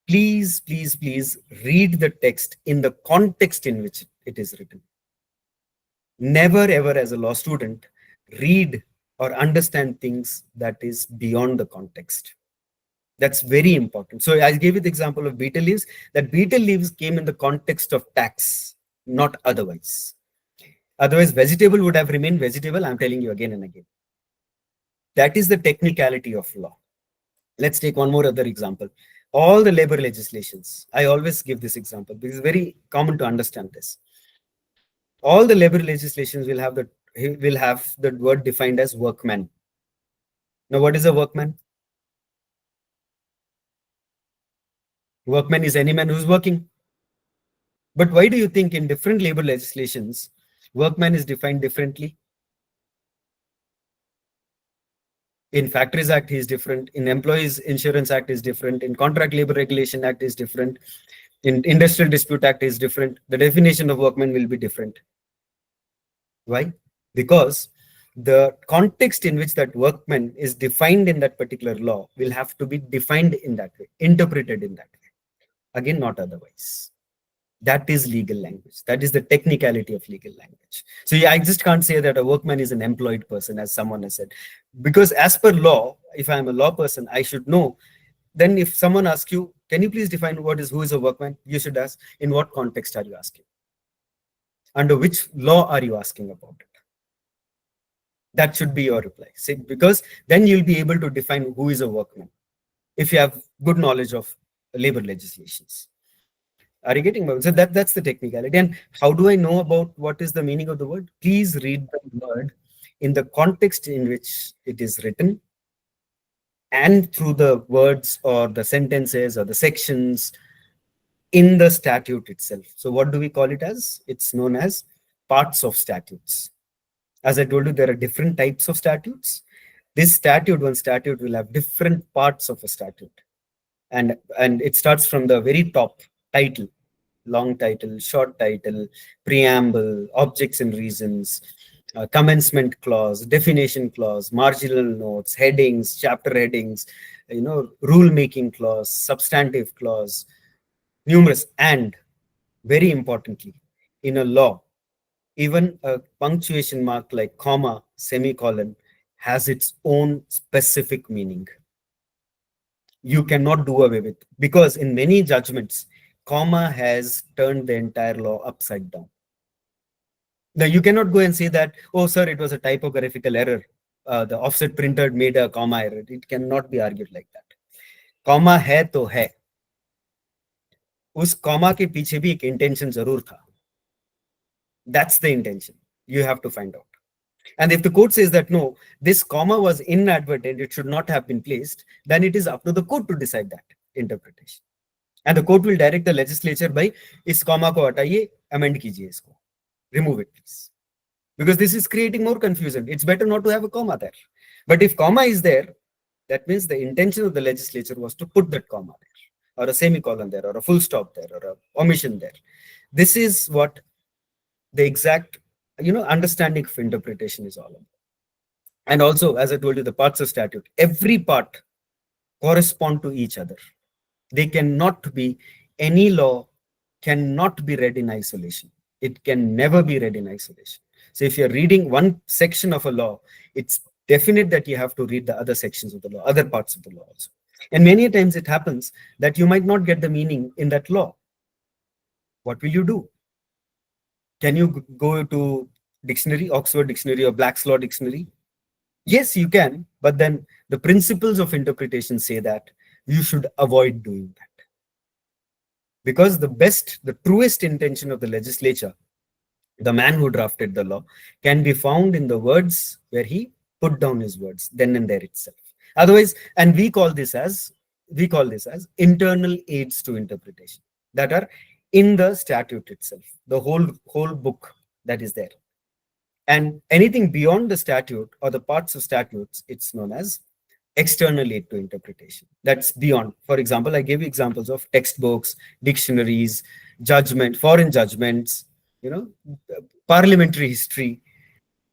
please, please, please read the text in the context in which it is written. Never ever as a law student read or understand things that is beyond the context. That's very important. So I gave you the example of betel leaves. That betel leaves came in the context of tax, not otherwise. Otherwise, vegetable would have remained vegetable. I'm telling you again and again. That is the technicality of law. Let's take one more other example. All the labor legislations. I always give this example because it's very common to understand this. All the labor legislations will have the word defined as workman. Now, what is a workman? Workman is any man who's working. But why do you think in different labor legislations, workman is defined differently? In Factories Act, he is different. In Employees Insurance Act is different. In Contract Labor Regulation Act is different. In Industrial Dispute Act is different. The definition of workman will be different. Why? Because the context in which that workman is defined in that particular law will have to be defined in that way, interpreted in that way. Again, not otherwise. That is legal language. That is the technicality of legal language. So yeah, I just can't say that a workman is an employed person, as someone has said. Because as per law, if I'm a law person, I should know. Then if someone asks you, can you please define who is a workman? You should ask, in what context are you asking? Under which law are you asking about it? That should be your reply. See, because then you'll be able to define who is a workman if you have good knowledge of labor legislations. Are you getting me? So that's the technicality. And how do I know about what is the meaning of the word? Please read the word in the context in which it is written and through the words or the sentences or the sections in the statute itself. So what do we call it as? It's known as parts of statutes. As I told you, there are different types of statutes. One statute will have different parts of a statute. And it starts from the very top: title, long title, short title, preamble, objects and reasons, commencement clause, definition clause, marginal notes, headings, chapter headings, rule making clause, substantive clause, numerous. And very importantly, in a law, even a punctuation mark like comma, semicolon has its own specific meaning. You cannot do away with, because in many judgments, comma has turned the entire law upside down. Now, you cannot go and say that, oh, sir, it was a typographical error. The offset printer made a comma error. It cannot be argued like that. Comma hai to hai. Us comma ke piche bhi ek intention zarur tha. That's the intention. You have to find out. And if the court says that, no, this comma was inadvertent, it should not have been placed, then it is up to the court to decide that interpretation. And the court will direct the legislature by, is comma ko hataiye, amend kijiye isko. Remove it, please. Because this is creating more confusion. It's better not to have a comma there. But if comma is there, that means the intention of the legislature was to put that comma there, or a semicolon there, or a full stop there, or a omission there. This is what the exact understanding of interpretation is all about. And also, as I told you, the parts of statute, every part correspond to each other. They cannot be, any law cannot be read in isolation. It can never be read in isolation. So if you're reading one section of a law, it's definite that you have to read the other sections of the law, other parts of the law also. And many times it happens that you might not get the meaning in that law. What will you do? Can you go to dictionary, Oxford Dictionary or Black's Law Dictionary? Yes, you can, but then the principles of interpretation say that you should avoid doing that. Because the truest intention of the legislature, the man who drafted the law, can be found in the words where he put down his words, then and there itself. Otherwise, and we call this as internal aids to interpretation that are in the statute itself, the whole book that is there. And anything beyond the statute or the parts of statutes, it's known as external aid to interpretation. That's beyond. For example, I gave you examples of textbooks, dictionaries, foreign judgments, you know, parliamentary history.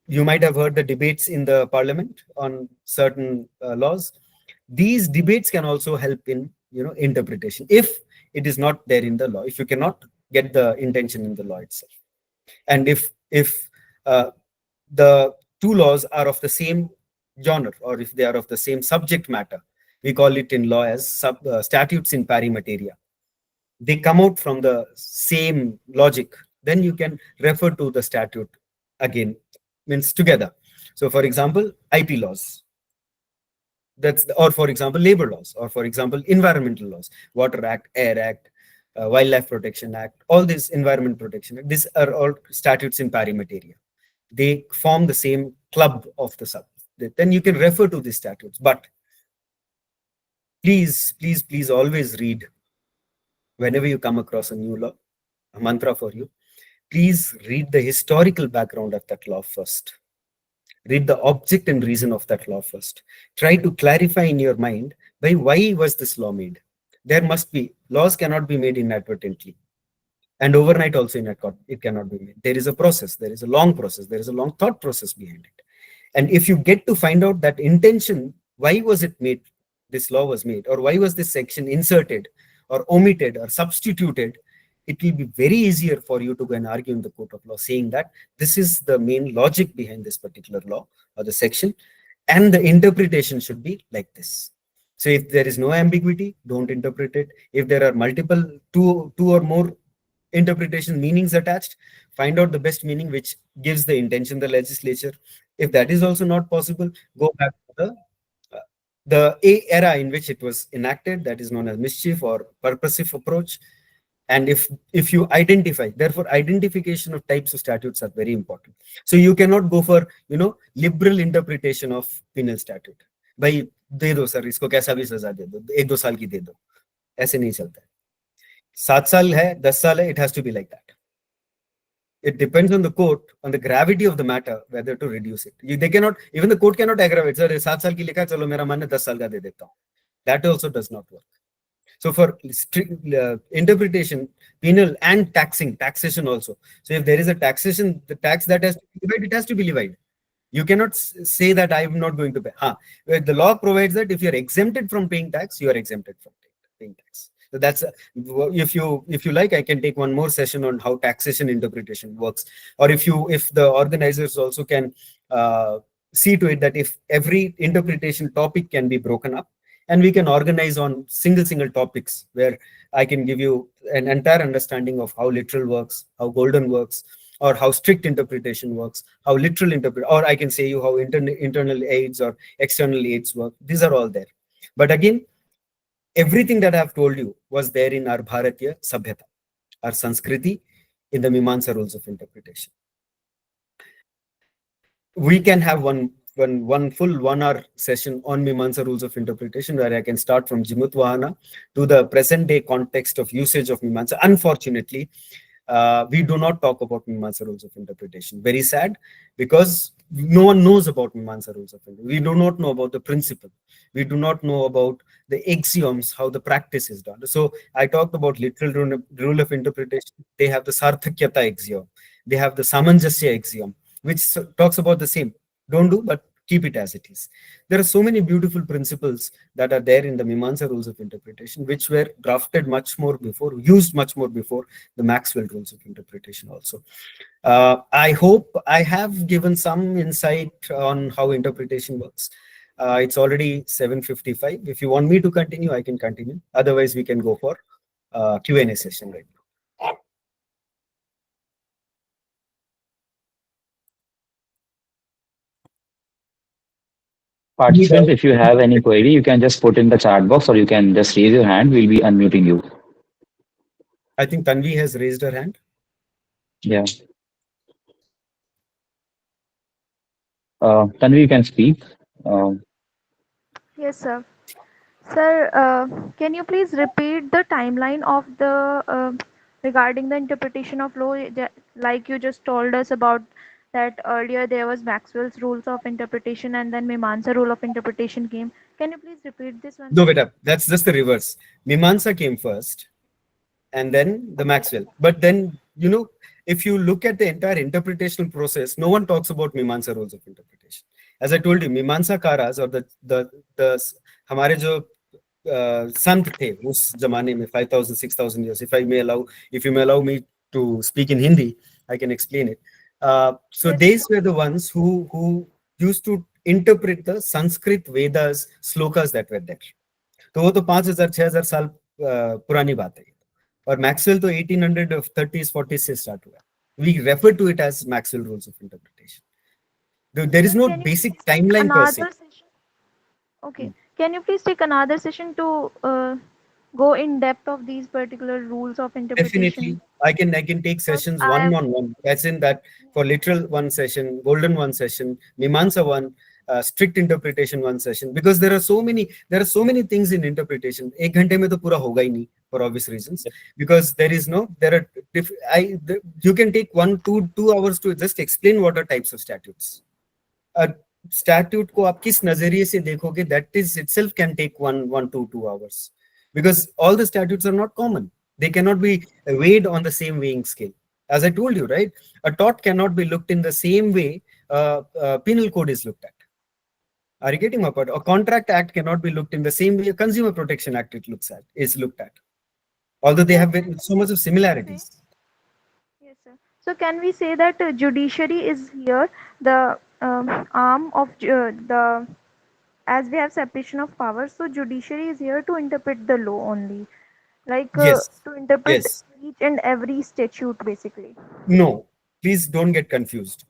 You might have heard the debates in the parliament on certain laws. These debates can also help in, interpretation if it is not there in the law, if you cannot get the intention in the law itself. And if the two laws are of the same genre, or if they are of the same subject matter, we call it in law as statutes in pari materia. They come out from the same logic, then you can refer to the statute again, means together. So for example, IP laws, or for example labor laws, or for example environmental laws, Water Act, Air Act, Wildlife Protection Act, all these environment protection, these are all statutes in pari materia. They form the same club of the sub. Then you can refer to these statutes. But please always read, whenever you come across a new law, a mantra for you, please read the historical background of that law first. Read the object and reason of that law first. Try to clarify in your mind, by why was this law made? There must be, laws cannot be made inadvertently. And overnight also it cannot be made. There is a process, there is a long process, there is a long thought process behind it. And if you get to find out that intention, why was it made, this law was made, or why was this section inserted or omitted or substituted, it will be very easier for you to go and argue in the court of law, saying that this is the main logic behind this particular law or the section, and the interpretation should be like this. So if there is no ambiguity, don't interpret it. If there are multiple, two or more interpretation meanings attached, find out the best meaning which gives the intention the legislature. If that is also not possible, go back to the era in which it was enacted, that is known as mischief or purposive approach. And if you identify, therefore identification of types of statutes are very important. So you cannot go for liberal interpretation of penal statute. भाई दे दो sir, इसको कैसा भी सजा दे दो, 1-2 साल की दे दो, ऐसे नहीं चलता है. 7 साल है, 10 साल है, it has to be like that. It depends on the court, on the gravity of the matter, whether to reduce it. They cannot, even the court cannot aggravate. Sir, 7 साल की लिखा, चलो मेरा मन है 10 साल का दे देता हूँ. That also does not work. So for strict interpretation, penal and taxation also. So if there is a taxation, the tax that has to be levied, it has to be levied. You cannot say that I am not going to pay. The law provides that if you are exempted from paying tax, you are exempted from paying tax. So that's if you like, I can take one more session on how taxation interpretation works, or if the organizers also can see to it that if every interpretation topic can be broken up, and we can organize on single topics where I can give you an entire understanding of how literal works, how golden works, or how strict interpretation works, how literal or I can say you how internal aids or external aids work. These are all there. But again, everything that I have told you was there in our Bharatiya Sabhyata, our Sanskriti, in the Mimamsa rules of interpretation. We can have one full 1 hour session on Mimamsa rules of interpretation, where I can start from Jimutvahana to the present day context of usage of Mimamsa. Unfortunately, we do not talk about Mimamsa rules of interpretation. Very sad, because no one knows about Mimamsa rules of interpretation. We do not know about the principle. We do not know about the axioms, how the practice is done. So I talked about literal rule of interpretation. They have the Sarthakyata axiom. They have the Samanjasya axiom, which talks about the same. Don't do, but keep it as it is. There are so many beautiful principles that are there in the Mimamsa rules of interpretation, which were drafted much more before, used much more before the Maxwell rules of interpretation also. I hope I have given some insight on how interpretation works. It's already 7:55. If you want me to continue, I can continue. Otherwise, we can go for Q&A session right now. Participants, if you have any query, you can just put in the chat box, or you can just raise your hand. We'll be unmuting you. I think Tanvi has raised her hand. Yeah. Tanvi, you can speak. Yes, sir. Sir, can you please repeat the timeline of the regarding the interpretation of law, like you just told us about that earlier there was Maxwell's rules of interpretation and then Mimamsa rule of interpretation came. Can you please repeat this one? No, beta, that's just the reverse. Mimamsa came first, and then the Maxwell. But then, if you look at the entire interpretational process, no one talks about Mimamsa rules of interpretation. As I told you, Mimamsa Karas or the हमारे जो संत थे उस जमाने में 5,000 6,000 years. If you may allow me to speak in Hindi, I can explain it. So Yes. these were the ones who used to interpret the Sanskrit Vedas slokas that were there. तो वो तो 5,000 6,000 साल पुरानी बात है और Maxwell तो 1800 30s 40s से स्टार्ट हुआ. We refer to it as Maxwell rules of interpretation. There is Sir, no can you basic please take timeline per se. another session? Okay. Can you please take another session to go in depth of these particular rules of interpretation? Definitely, I can take Because sessions I one am, on one. That's in that for literal one session, golden one session, Mimamsa one, strict interpretation one session. Because there are so many things in interpretation. एक घंटे में तो पूरा होगा ही नहीं for obvious reasons. Because you can take 2 hours to just explain what are types of statutes. A statute को आप किस नजरिए से देखोगे, that is itself can take 2 hours. Because all the statutes are not common. They cannot be weighed on the same weighing scale. As I told you, right? A tort cannot be looked in the same way penal code is looked at. Are you getting my point? A contract act cannot be looked in the same way a consumer protection act is looked at. Although they have so much of similarities. yes, sir. So can we say that judiciary is here the arm of the, as we have separation of powers, so judiciary is here to interpret the law only, like Yes. to interpret Yes. each and every statute basically. No. Please don't get confused.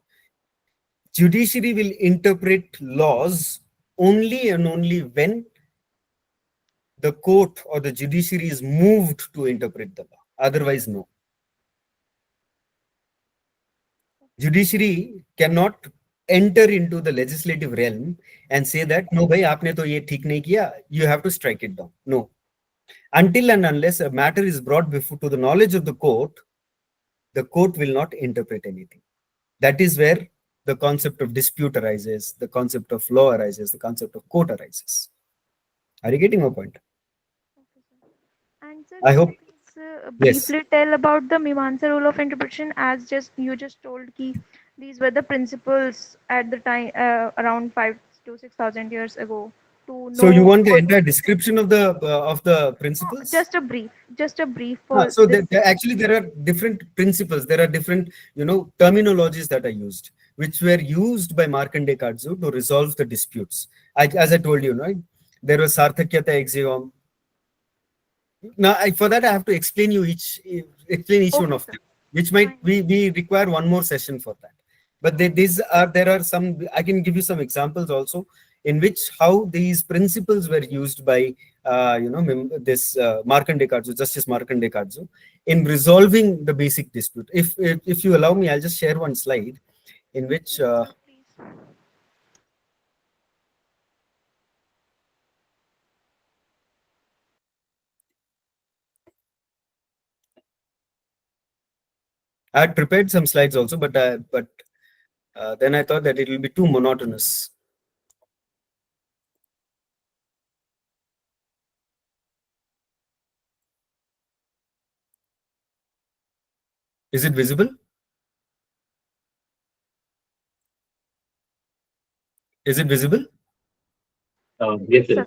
Judiciary will interpret laws only and only when the court or the judiciary is moved to interpret the law. Otherwise, no. Judiciary cannot enter into the legislative realm and say that, no, bhai, aapne to ye theek nahi kiya, you have to strike it down. No. Until and unless a matter is brought before to the knowledge of the court will not interpret anything. That is where the concept of dispute arises, the concept of law arises, the concept of court arises. Are you getting my point? And sir, I can hope. you please Yes. briefly tell about the Mimamsa rule of interpretation, as you just told ki these were the principles at the time around 5 to 6,000 years ago to So you know want the what entire was the description of the no, principles? just a brief for So this. actually there are different principles. There are different terminologies that are used, which were used by Markandeya Katsu to resolve the disputes. As I told you, right? There was Sarthakyata axiom. Now, for that I have to explain each one Okay, of sir. them, which might Fine. we require one more session for that. But there are some. I can give you some examples also in which how these principles were used by this Markandeya Katsu, Justice Markandeya Katsu, in resolving the basic dispute. If you allow me, I'll just share one slide in which. Yes, sir, please. I had prepared some slides also, but then I thought that it will be too monotonous. Is it visible? Is it visible? Yes, Yes, sir.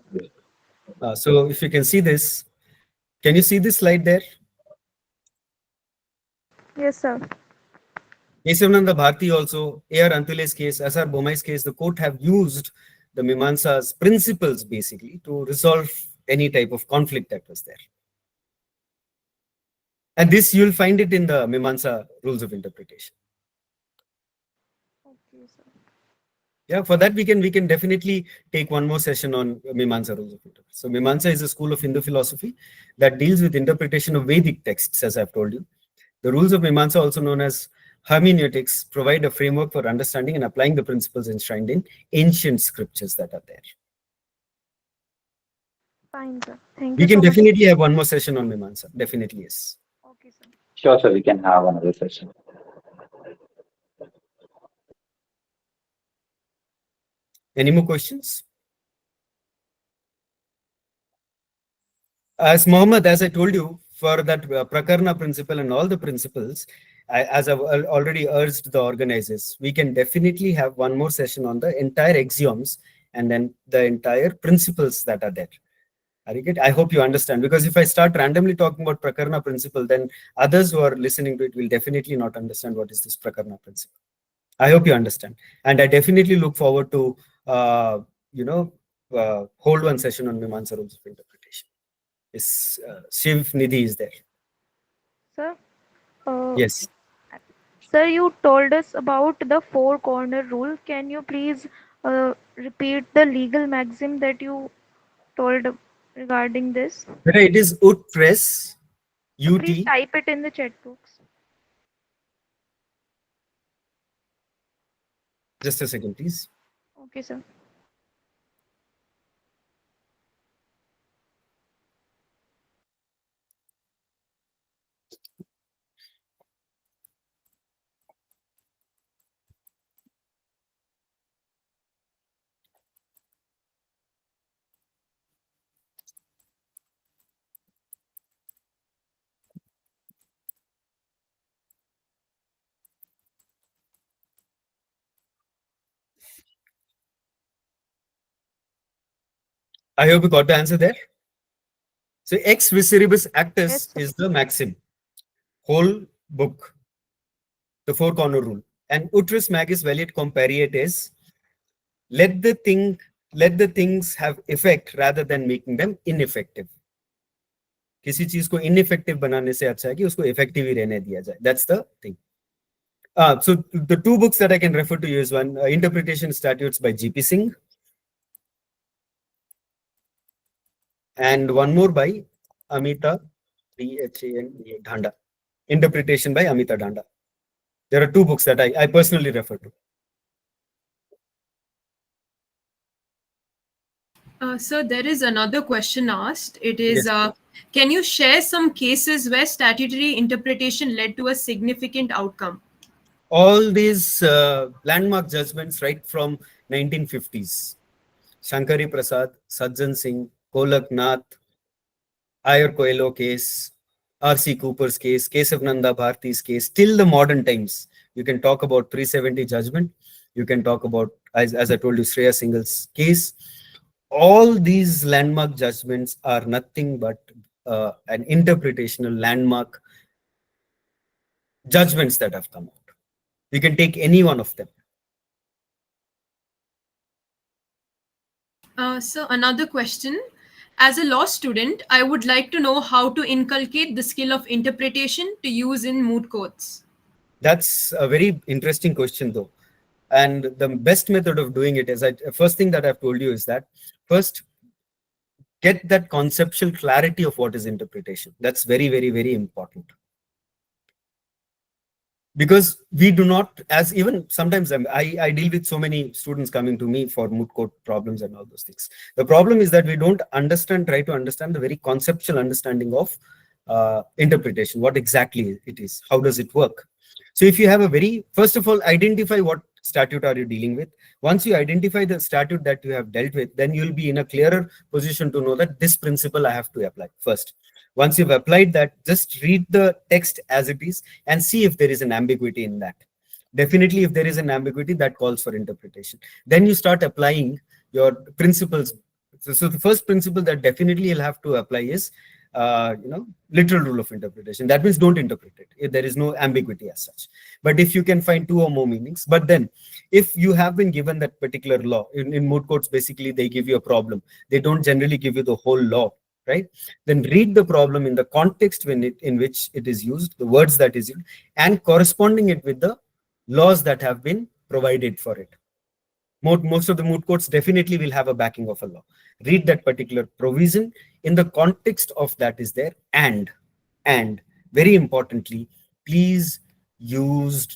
So if you can see this, can you see this slide there? Yes, sir. Kesavananda Bharti also, A.R. Antule's case, S.R. Bomai's case, the court have used the Mimamsa's principles basically to resolve any type of conflict that was there. And this you'll find it in the Mimamsa rules of interpretation. Okay, sir. Yeah, for that we can definitely take one more session on Mimamsa rules of interpretation. So Mimamsa is a school of Hindu philosophy that deals with interpretation of Vedic texts, as I've told you. The rules of Mimamsa, also known as hermeneutics, provide a framework for understanding and applying the principles enshrined in ancient scriptures that are there. Fine, sir. Thank We you can so much. definitely have one more session on Mimamsa. Definitely, yes. Okay, sir. Sure, sir. We can have another session. Any more questions? As Mohammed, as I told you, for that Prakarna principle and all the principles, as I've already urged the organizers, we can definitely have one more session on the entire axioms and then the entire principles that are there. I hope you understand, because if I start randomly talking about Prakarna principle, then others who are listening to it will definitely not understand what is this Prakarna principle. I hope you understand. And I definitely look forward to, hold one session on Mimamsa rules of interpretation. Shiv Nidhi is there. Sir, Yes. sir, you told us about the four corner rule. Can you please repeat the legal maxim that you told regarding this? It is ut press, ut. Please type it in the chat box. Just a second, please. Okay, sir. I hope you got the answer there. So ex viceribus actus Yes, sir. is the maxim, whole book, the four corner rule. And utris magis velit compariet is, let the things have effect rather than making them ineffective. किसी चीज को ineffective बनाने से अच्छा है कि उसको effective ही रहने दिया जाए. That's the thing. So the two books that I can refer to you is one, Interpretation Statutes by G.P. Singh, and one more by Amita Dhanda, Interpretation by Amita Dhanda. There are two books that I personally refer to. Sir, there is another question asked. It is, Yes. Can you share some cases where statutory interpretation led to a significant outcome? All these landmark judgments right from 1950s. Shankari Prasad, Sajjan Singh, Kolak Nath, Iyer Coelho case, R.C. Cooper's case, of Nanda Bharti's case, till the modern times. You can talk about 370 judgment. You can talk about, as I told you, Shreya Singhal's case. All these landmark judgments are nothing but an interpretational landmark judgments that have come out. You can take any one of them. So another question. As a law student, I would like to know how to inculcate the skill of interpretation to use in moot courts. That's a very interesting question, though. And the best method of doing it is, first thing that I've told you is that first get that conceptual clarity of what is interpretation. That's very, very, very important. Because we do not, as even sometimes I deal with so many students coming to me for moot court problems and all those things. The problem is that we don't try to understand the very conceptual understanding of interpretation, what exactly it is, how does it work. So if you have first of all, identify what statute are you dealing with. Once you identify the statute that you have dealt with, then you'll be in a clearer position to know that this principle I have to apply first. Once you've applied that, just read the text as it is and see if there is an ambiguity in that. Definitely, if there is an ambiguity, that calls for interpretation. Then you start applying your principles. So the first principle that definitely you'll have to apply is, literal rule of interpretation. That means don't interpret it if there is no ambiguity as such. But if you can find two or more meanings, but then if you have been given that particular law, in moot courts, basically they give you a problem. They don't generally give you the whole law, right? Then read the problem in the context in which it is used, the words that is used, and corresponding it with the laws that have been provided for it. Most of the moot courts definitely will have a backing of a law. Read that particular provision in the context of that is there, and very importantly, please use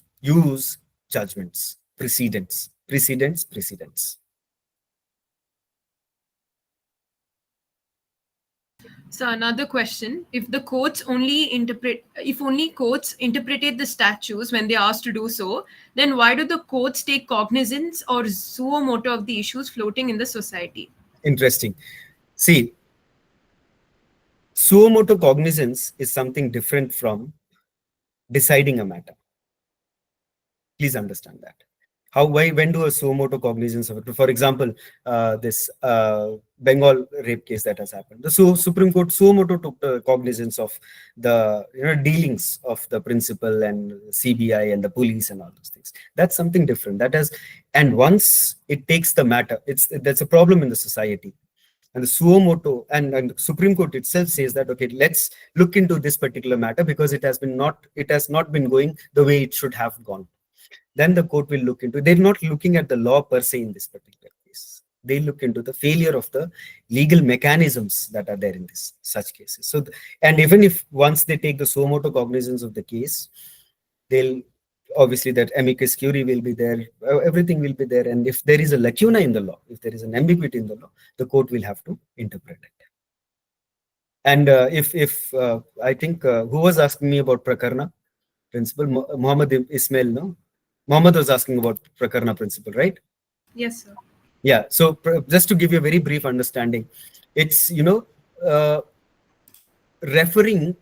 judgments, precedents. So another question: if only courts interpreted the statutes when they are asked to do so, then why do the courts take cognizance or suo moto of the issues floating in the society? Interesting. See, suo moto cognizance is something different from deciding a matter. Please understand that. How, why, when do a suo motu cognizance of it? For example, this Bengal rape case that has happened. The Supreme Court suo motu took the cognizance of the dealings of the principal and CBI and the police and all those things. That's something different. That has, and once it takes the matter, that's a problem in the society. And the suo motu and the Supreme Court itself says that, okay, let's look into this particular matter because it has not been going the way it should have gone. Then the court will look into, they're not looking at the law per se in this particular case. They look into the failure of the legal mechanisms that are there in such cases. So, and even if once they take the suo motu cognizance of the case, they'll obviously that amicus curiae will be there, everything will be there. And if there is a lacuna in the law, if there is an ambiguity in the law, the court will have to interpret it. And if I think who was asking me about Prakarna principle? Muhammad Ismail, no? Muhammad was asking about Prakarna principle, right? Yes, sir. Yeah. So just to give you a very brief understanding, it's, referring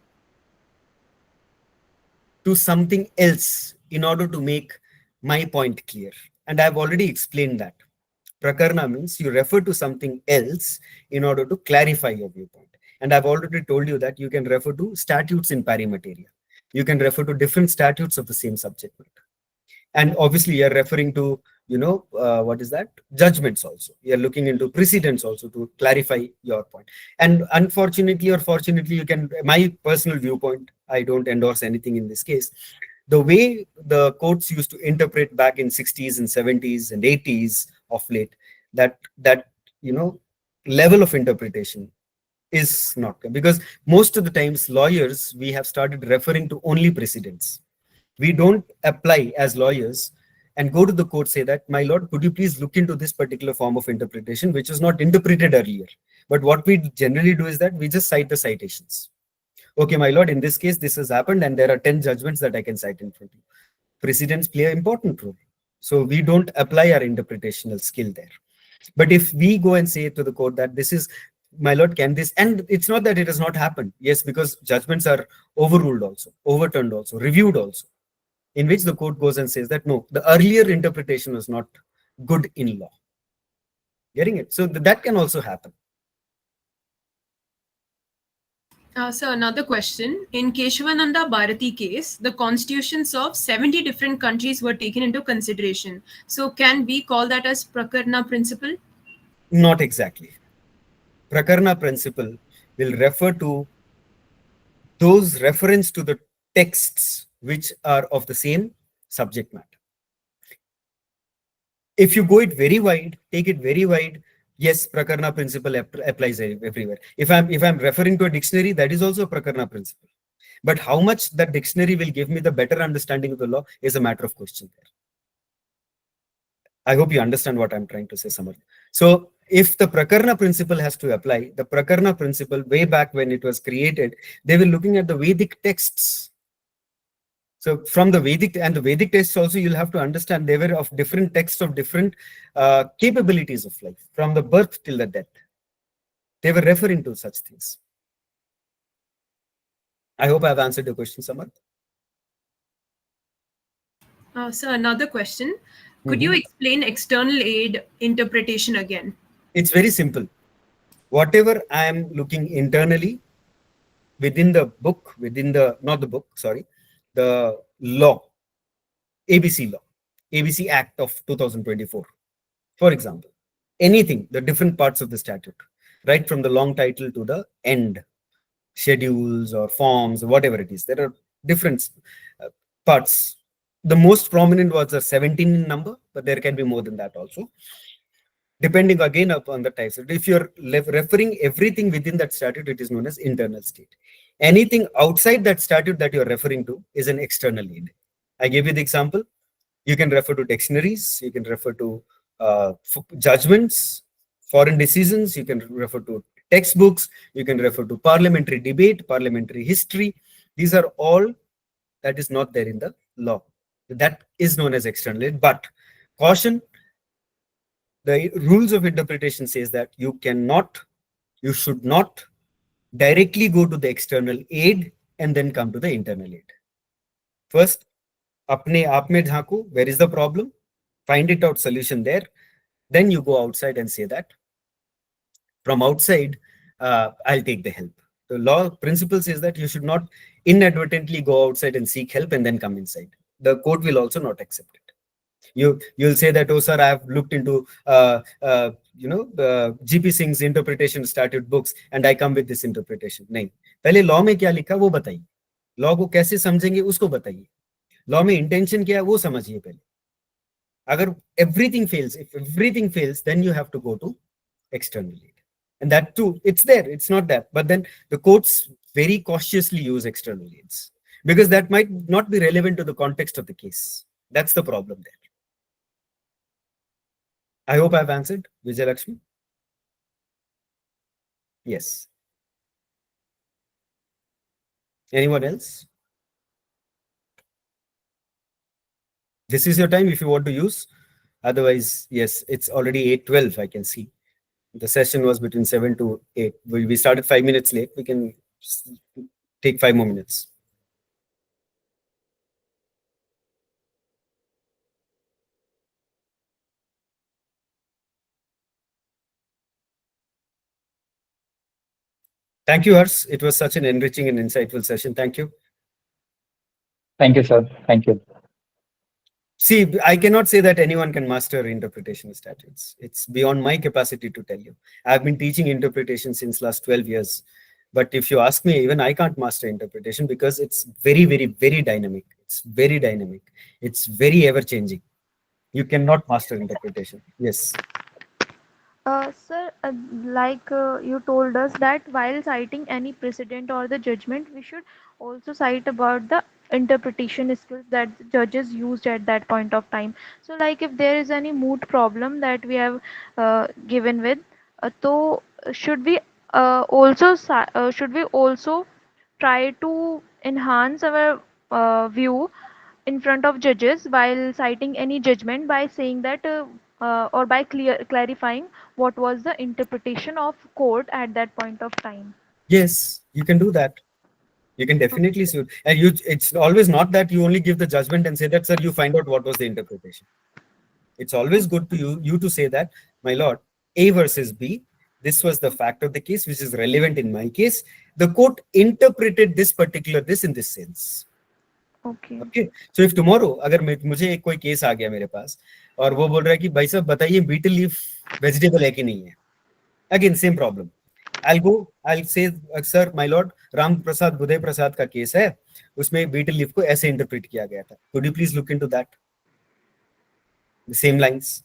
to something else in order to make my point clear. And I've already explained that. Prakarna means you refer to something else in order to clarify your viewpoint. And I've already told you that you can refer to statutes in pari materia. You can refer to different statutes of the same subject matter. And obviously you're referring to, what is that? Judgments also. You're looking into precedents also to clarify your point. And unfortunately or fortunately, you can, my personal viewpoint, I don't endorse anything in this case. The way the courts used to interpret back in 60s and 70s and 80s of late, that level of interpretation is not, because most of the times lawyers, we have started referring to only precedents. We don't apply as lawyers and go to the court, say that, my lord, could you please look into this particular form of interpretation, which was not interpreted earlier. But what we generally do is that we just cite the citations. Okay, my lord, in this case, this has happened and there are 10 judgments that I can cite in front of you. Precedents play an important role. So we don't apply our interpretational skill there. But if we go and say to the court that this is, my lord, can this, and it's not that it has not happened. Yes, because judgments are overruled also, overturned also, reviewed also, in which the court goes and says that, no, the earlier interpretation was not good in law. Getting it? So that can also happen. So another question. In Keshavananda Bharati case, the constitutions of 70 different countries were taken into consideration. So can we call that as Prakarna principle? Not exactly. Prakarna principle will refer to those reference to the texts which are of the same subject matter. If you go it very wide, take it very wide, yes, Prakarna principle applies everywhere. If I'm referring to a dictionary, that is also a Prakarna principle. But how much that dictionary will give me the better understanding of the law is a matter of question there. I hope you understand what I'm trying to say, Samar. So if the Prakarna principle has to apply, the Prakarna principle way back when it was created, they were looking at the Vedic texts. So from the Vedic and the Vedic texts also, you'll have to understand they were of different texts of different capabilities of life, from the birth till the death. They were referring to such things. I hope I've answered your question, Samar. So another question. Could you explain external aid interpretation again? It's very simple. Whatever I am looking internally within the book, the law, ABC law, ABC Act of 2024, for example, anything, the different parts of the statute, right from the long title to the end, schedules or forms, or whatever it is, there are different parts. The most prominent was the 17 in number, but there can be more than that also, depending again upon the types. If you're referring everything within that statute, it is known as internal state. Anything outside that statute that you're referring to is an external aid. I gave you the example. You can refer to dictionaries, you can refer to judgments, foreign decisions, you can refer to textbooks, you can refer to parliamentary debate, parliamentary history. These are all that is not there in the law. That is known as external aid. But caution, the rules of interpretation says that you should not directly go to the external aid and then come to the internal aid. First, अपने आप में झांको, where is the problem, find it out, solution there, then you go outside and say that from outside, I'll take the help. The law principle says that you should not inadvertently go outside and seek help and then come inside. The court will also not accept it. You'll say that, oh sir, I have looked into GP Singh's interpretation statute books and I come with this interpretation. नहीं, पहले law में क्या लिखा वो बताइए, law को कैसे समझेंगे उसको बताइए, लॉ में इंटेंशन क्या है वो समझिए पहले. अगर everything fails, if everything fails, then you have to go to external aid. And that too, it's there, it's not that. But then the courts very cautiously use external aids because that might not be relevant to the context of the case. That's the problem there. I hope I've answered, Vijay Lakshmi. Yes. Anyone else? This is your time if you want to use. Otherwise, yes, it's already 8:12, I can see. The session was between 7 to 8. We started 5 minutes late. We can take 5 more minutes. Thank you, Hers. It was such an enriching and insightful session. Thank you. Thank you, sir. Thank you. See, I cannot say that anyone can master interpretation of statutes. It's beyond my capacity to tell you. I've been teaching interpretation since last 12 years. But if you ask me, even I can't master interpretation because it's very, very, very dynamic. It's very dynamic. It's very ever-changing. You cannot master interpretation. Yes. Sir, you told us that while citing any precedent or the judgment, we should also cite about the interpretation skills that the judges used at that point of time. So, like if there is any moot problem that we have given with, so should we also try to enhance our view in front of judges while citing any judgment by saying that or by clarifying what was the interpretation of court at that point of time. Yes, you can do that. You can definitely suit. And it's always not that you only give the judgment and say that, sir, you find out what was the interpretation. It's always good to you to say that, my lord, A versus B, this was the fact of the case which is relevant in my case. The court interpreted this in this sense. Okay. So if tomorrow अगर मुझे कोई case आ गया मेरे पास और वो बोल रहा है कि भाई साहब बताइए बीटल लीफ वेजिटेबल है कि नहीं है, again same problem. I'll say, sir, my lord, Ram Prasad बुदय प्रसाद का केस है, उसमें बीटल लीफ को ऐसे इंटरप्रेट किया गया था. Could you please look into that? The same lines.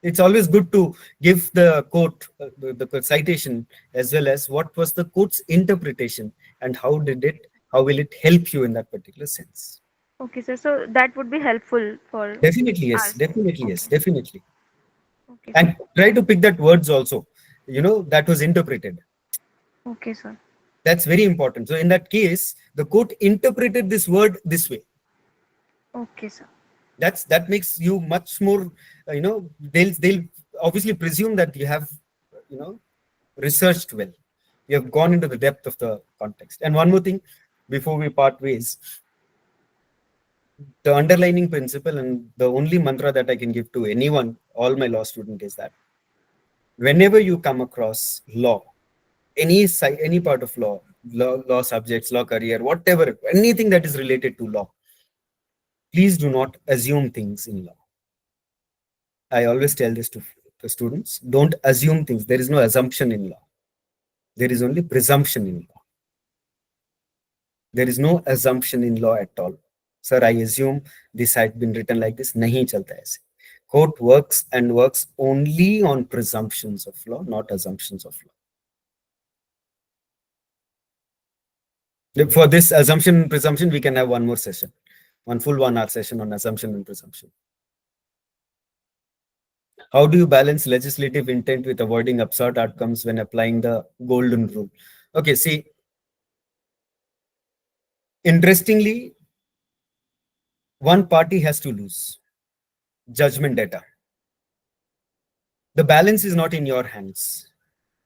It's always good to give the court the citation as well as what was the court's interpretation and how will it help you in that particular sense. Okay, sir. So that would be helpful for Definitely, yes. us. Definitely, yes. Definitely. Okay, And sir. try to pick that words also, that was interpreted. Okay, sir. That's very important. So in that case, the court interpreted this word this way. Okay, sir. That makes you much more, they'll obviously presume that you have, researched well. You have gone into the depth of the context. And one more thing, before we part ways, the underlining principle and the only mantra that I can give to anyone, all my law student, is that whenever you come across law, any part of law subjects, law career, whatever, anything that is related to law, please do not assume things in law. I always tell this to the students, don't assume things. There is no assumption in law. There is only presumption in law. There is no assumption in law at all. Sir, I assume this had been written like this. Nahi chalta aise. Court works only on presumptions of law, not assumptions of law. For this assumption and presumption, we can have one more session, one full 1 hour session on assumption and presumption. How do you balance legislative intent with avoiding absurd outcomes when applying the golden rule? Okay, see, interestingly, one party has to lose judgment data. The balance is not in your hands.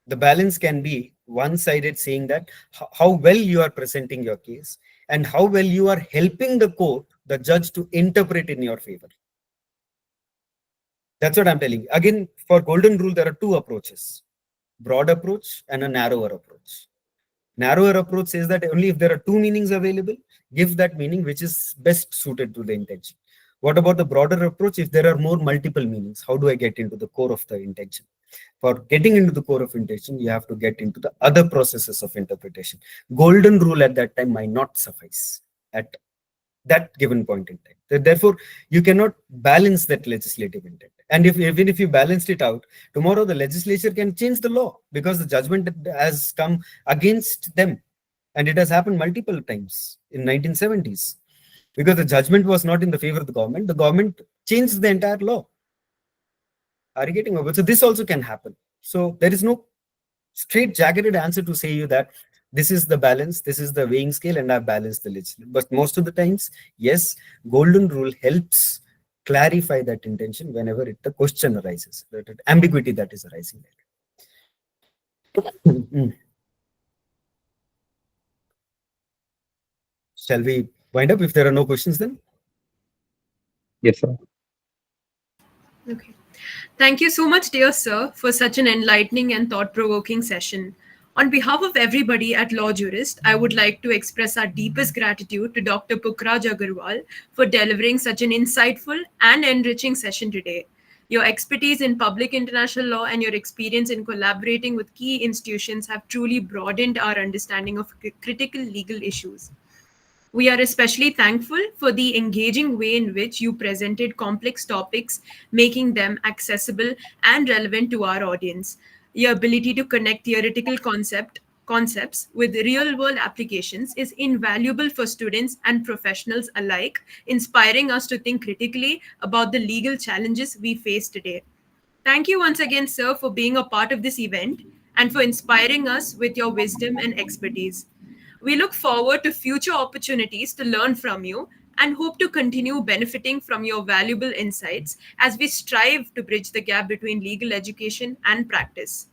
The balance can be one-sided, saying that how well you are presenting your case and how well you are helping the court the judge to interpret in your favor. That's what I'm telling you. Again, for golden rule, there are two approaches: broad approach and a narrower approach. Narrower approach says that only if there are two meanings available, give that meaning which is best suited to the intention. What about the broader approach? If there are more multiple meanings, how do I get into the core of the intention? For getting into the core of intention, you have to get into the other processes of interpretation. Golden rule at that time might not suffice at that given point in time. Therefore, you cannot balance that legislative intent. And even if you balanced it out, tomorrow the legislature can change the law because the judgment has come against them. And it has happened multiple times in 1970s. Because the judgment was not in the favor of the government changed the entire law. Are you getting over? So this also can happen. So there is no straight jagged answer to say you that this is the balance, this is the weighing scale, and I've balanced the legislature. But most of the times, yes, golden rule helps clarify that intention whenever the question arises, that ambiguity that is arising there. Shall we wind up if there are no questions then? Yes, sir. Okay. Thank you so much, dear sir, for such an enlightening and thought-provoking session. On behalf of everybody at Law Jurist, I would like to express our deepest gratitude to Dr. PUKHRAJ Agarwal for delivering such an insightful and enriching session today. Your expertise in public international law and your experience in collaborating with key institutions have truly broadened our understanding of critical legal issues. We are especially thankful for the engaging way in which you presented complex topics, making them accessible and relevant to our audience. Your ability to connect theoretical concepts with real-world applications is invaluable for students and professionals alike, inspiring us to think critically about the legal challenges we face today. Thank you once again, sir, for being a part of this event and for inspiring us with your wisdom and expertise. We look forward to future opportunities to learn from you and hope to continue benefiting from your valuable insights as we strive to bridge the gap between legal education and practice.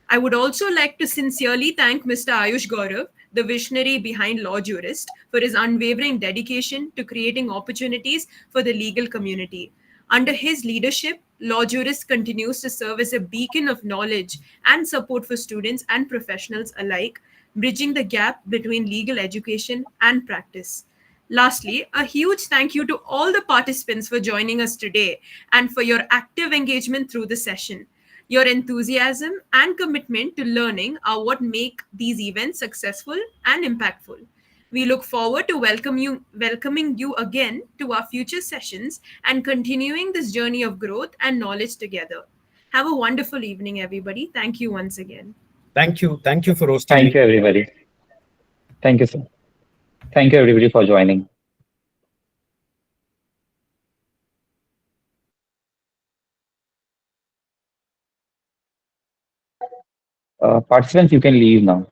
I would also like to sincerely thank Mr. Ayush Gaurav, the visionary behind Law Jurist, for his unwavering dedication to creating opportunities for the legal community. Under his leadership, Law Jurist continues to serve as a beacon of knowledge and support for students and professionals alike, bridging the gap between legal education and practice. Lastly, a huge thank you to all the participants for joining us today and for your active engagement through the session. Your enthusiasm and commitment to learning are what make these events successful and impactful. We look forward to welcoming you again to our future sessions and continuing this journey of growth and knowledge together. Have a wonderful evening, everybody. Thank you once again. Thank you. Thank you for hosting Thank me. you, everybody. Thank you, sir. Thank you, everybody, for joining. Participants, you can leave now.